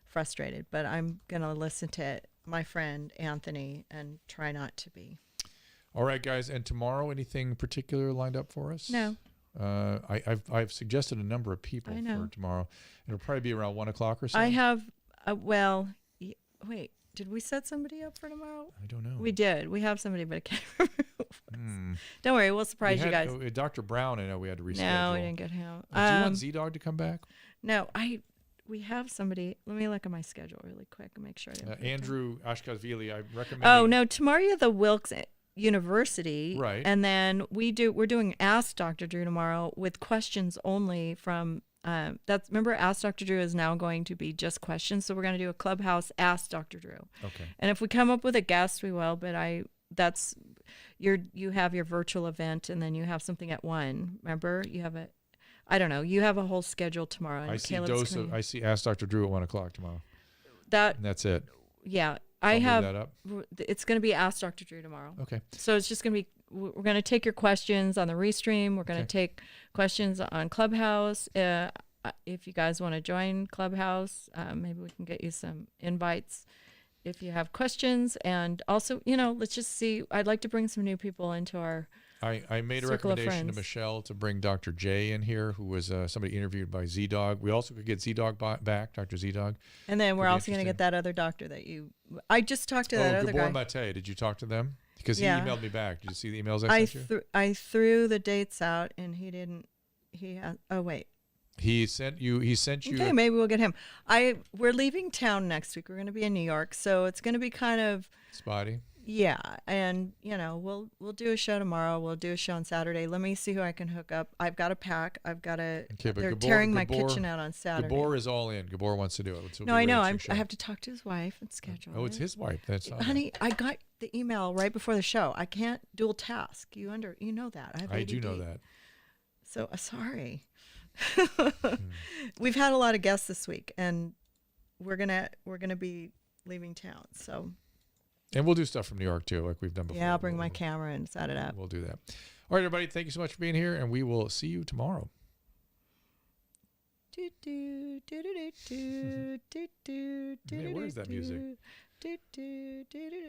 frustrated, but I'm gonna listen to my friend Anthony and try not to be. All right, guys. And tomorrow, anything particular lined up for us? No. I've suggested a number of people for tomorrow. It'll probably be around 1:00 or so. I have. Wait. Did we set somebody up for tomorrow? I don't know. We did. We have somebody, but I can't remember. Don't worry. We'll surprise you guys. Dr. Brown, I know we had to reschedule. No, we didn't get him. Do you want Z-Dog to come back? No, we have somebody. Let me look at my schedule really quick and make sure. Andrew Ashkazvili, I recommend. Oh, no. Tomorrow you have the Wilkes University. Right. And then we're doing Ask Dr. Drew tomorrow with questions only from remember Ask Dr. Drew is now going to be just questions. So we're going to do a Clubhouse Ask Dr. Drew. Okay. And if we come up with a guest, we will, but you have your virtual event and then you have something at 1. Remember? You have I don't know. You have a whole schedule tomorrow. And I see Caleb's coming. I see Ask Dr. Drew at 1:00 tomorrow. And that's it. Yeah. I'll move that up. It's going to be Ask Dr. Drew tomorrow. Okay. So it's just going to be, we're going to take your questions on the Restream. We're going to take questions on Clubhouse. If you guys want to join Clubhouse, maybe we can get you some invites if you have questions. And also, let's just see. I'd like to bring some new people into our I made a circle of recommendation to friends. Michelle to bring Dr. J in here, who was somebody interviewed by Z-Dog. We also could get Z-Dog back, Dr. Z-Dog. And then we're Could be also going to get that other doctor that I just talked to that other Gabor guy. Mate. Did you talk to them? Because he Yeah. emailed me back. Did you see the emails I sent you? I threw the dates out and He sent you. Okay, maybe we'll get him. We're leaving town next week. We're going to be in New York, so it's going to be kind of spotty. Yeah, and we'll do a show tomorrow. We'll do a show on Saturday. Let me see who I can hook up. I've got to pack. They're tearing my kitchen out on Saturday. Gabor is all in. Gabor wants to do it. No, I know. I have to talk to his wife and schedule. Oh, it's his wife. That's honey. I got the email right before the show. I can't dual task. You know that. I do know that. So sorry. We've had a lot of guests this week, and we're gonna be leaving town. So. And we'll do stuff from New York too, like we've done before. Yeah, I'll bring my camera and set it up. We'll do that. All right, everybody. Thank you so much for being here, and we will see you tomorrow. Where is that music?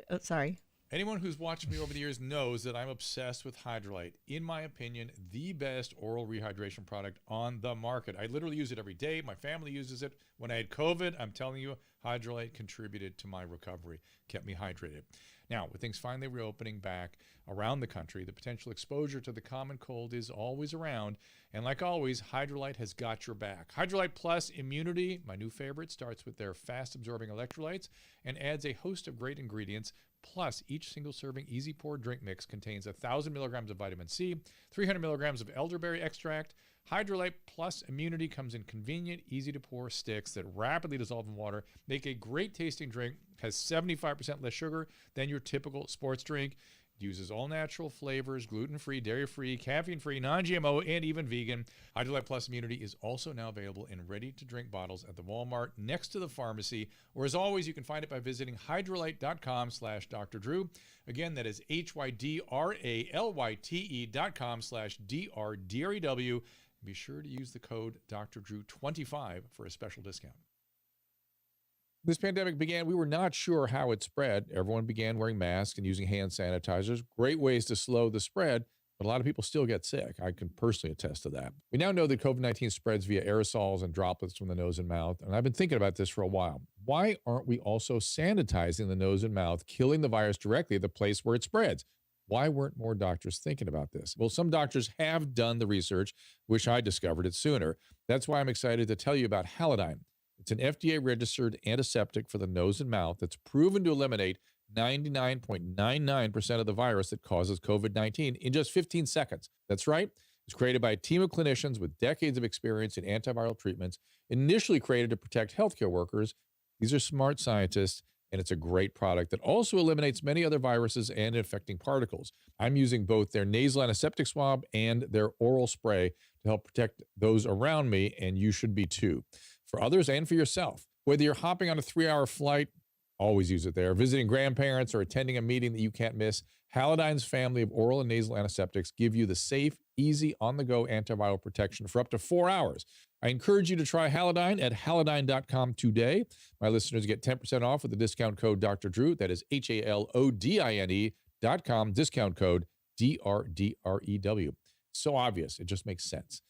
Oh, sorry. Anyone who's watched me over the years knows that I'm obsessed with Hydrolite. In my opinion, the best oral rehydration product on the market. I literally use it every day. My family uses it. When I had COVID, I'm telling you, Hydrolite contributed to my recovery, kept me hydrated. Now, with things finally reopening back around the country, the potential exposure to the common cold is always around. And like always, Hydrolite has got your back. Hydrolite Plus Immunity, my new favorite, starts with their fast-absorbing electrolytes and adds a host of great ingredients. Plus, each single-serving easy-pour drink mix contains 1,000 milligrams of vitamin C, 300 milligrams of elderberry extract. Hydrolite Plus Immunity comes in convenient, easy-to-pour sticks that rapidly dissolve in water, make a great-tasting drink, has 75% less sugar than your typical sports drink, uses all-natural flavors, gluten-free, dairy-free, caffeine-free, non-GMO, and even vegan. Hydrolite Plus Immunity is also now available in ready-to-drink bottles at the Walmart next to the pharmacy, or as always, you can find it by visiting hydrolite.com/Dr. Drew. Again, that is HYDRALYTE.com/DRDREW. Be sure to use the code Dr. Drew 25 for a special discount. This pandemic began, we were not sure how it spread. Everyone began wearing masks and using hand sanitizers. Great ways to slow the spread, but a lot of people still get sick. I can personally attest to that. We now know that COVID-19 spreads via aerosols and droplets from the nose and mouth, and I've been thinking about this for a while. Why aren't we also sanitizing the nose and mouth, killing the virus directly at the place where it spreads? Why weren't more doctors thinking about this? Well, some doctors have done the research. Wish I discovered it sooner. That's why I'm excited to tell you about Halidine. It's an FDA-registered antiseptic for the nose and mouth that's proven to eliminate 99.99% of the virus that causes COVID-19 in just 15 seconds. That's right. It's created by a team of clinicians with decades of experience in antiviral treatments, initially created to protect healthcare workers. These are smart scientists, and it's a great product that also eliminates many other viruses and infecting particles. I'm using both their nasal antiseptic swab and their oral spray to help protect those around me, and you should be too. For others and for yourself. Whether you're hopping on a 3-hour flight, always use it there, visiting grandparents or attending a meeting that you can't miss, Halidine's family of oral and nasal antiseptics give you the safe, easy, on-the-go antiviral protection for up to 4 hours. I encourage you to try Halidine at halidine.com today. My listeners get 10% off with the discount code Dr. Drew. That is HALODINE.com, discount code DRDREW. So obvious. It just makes sense.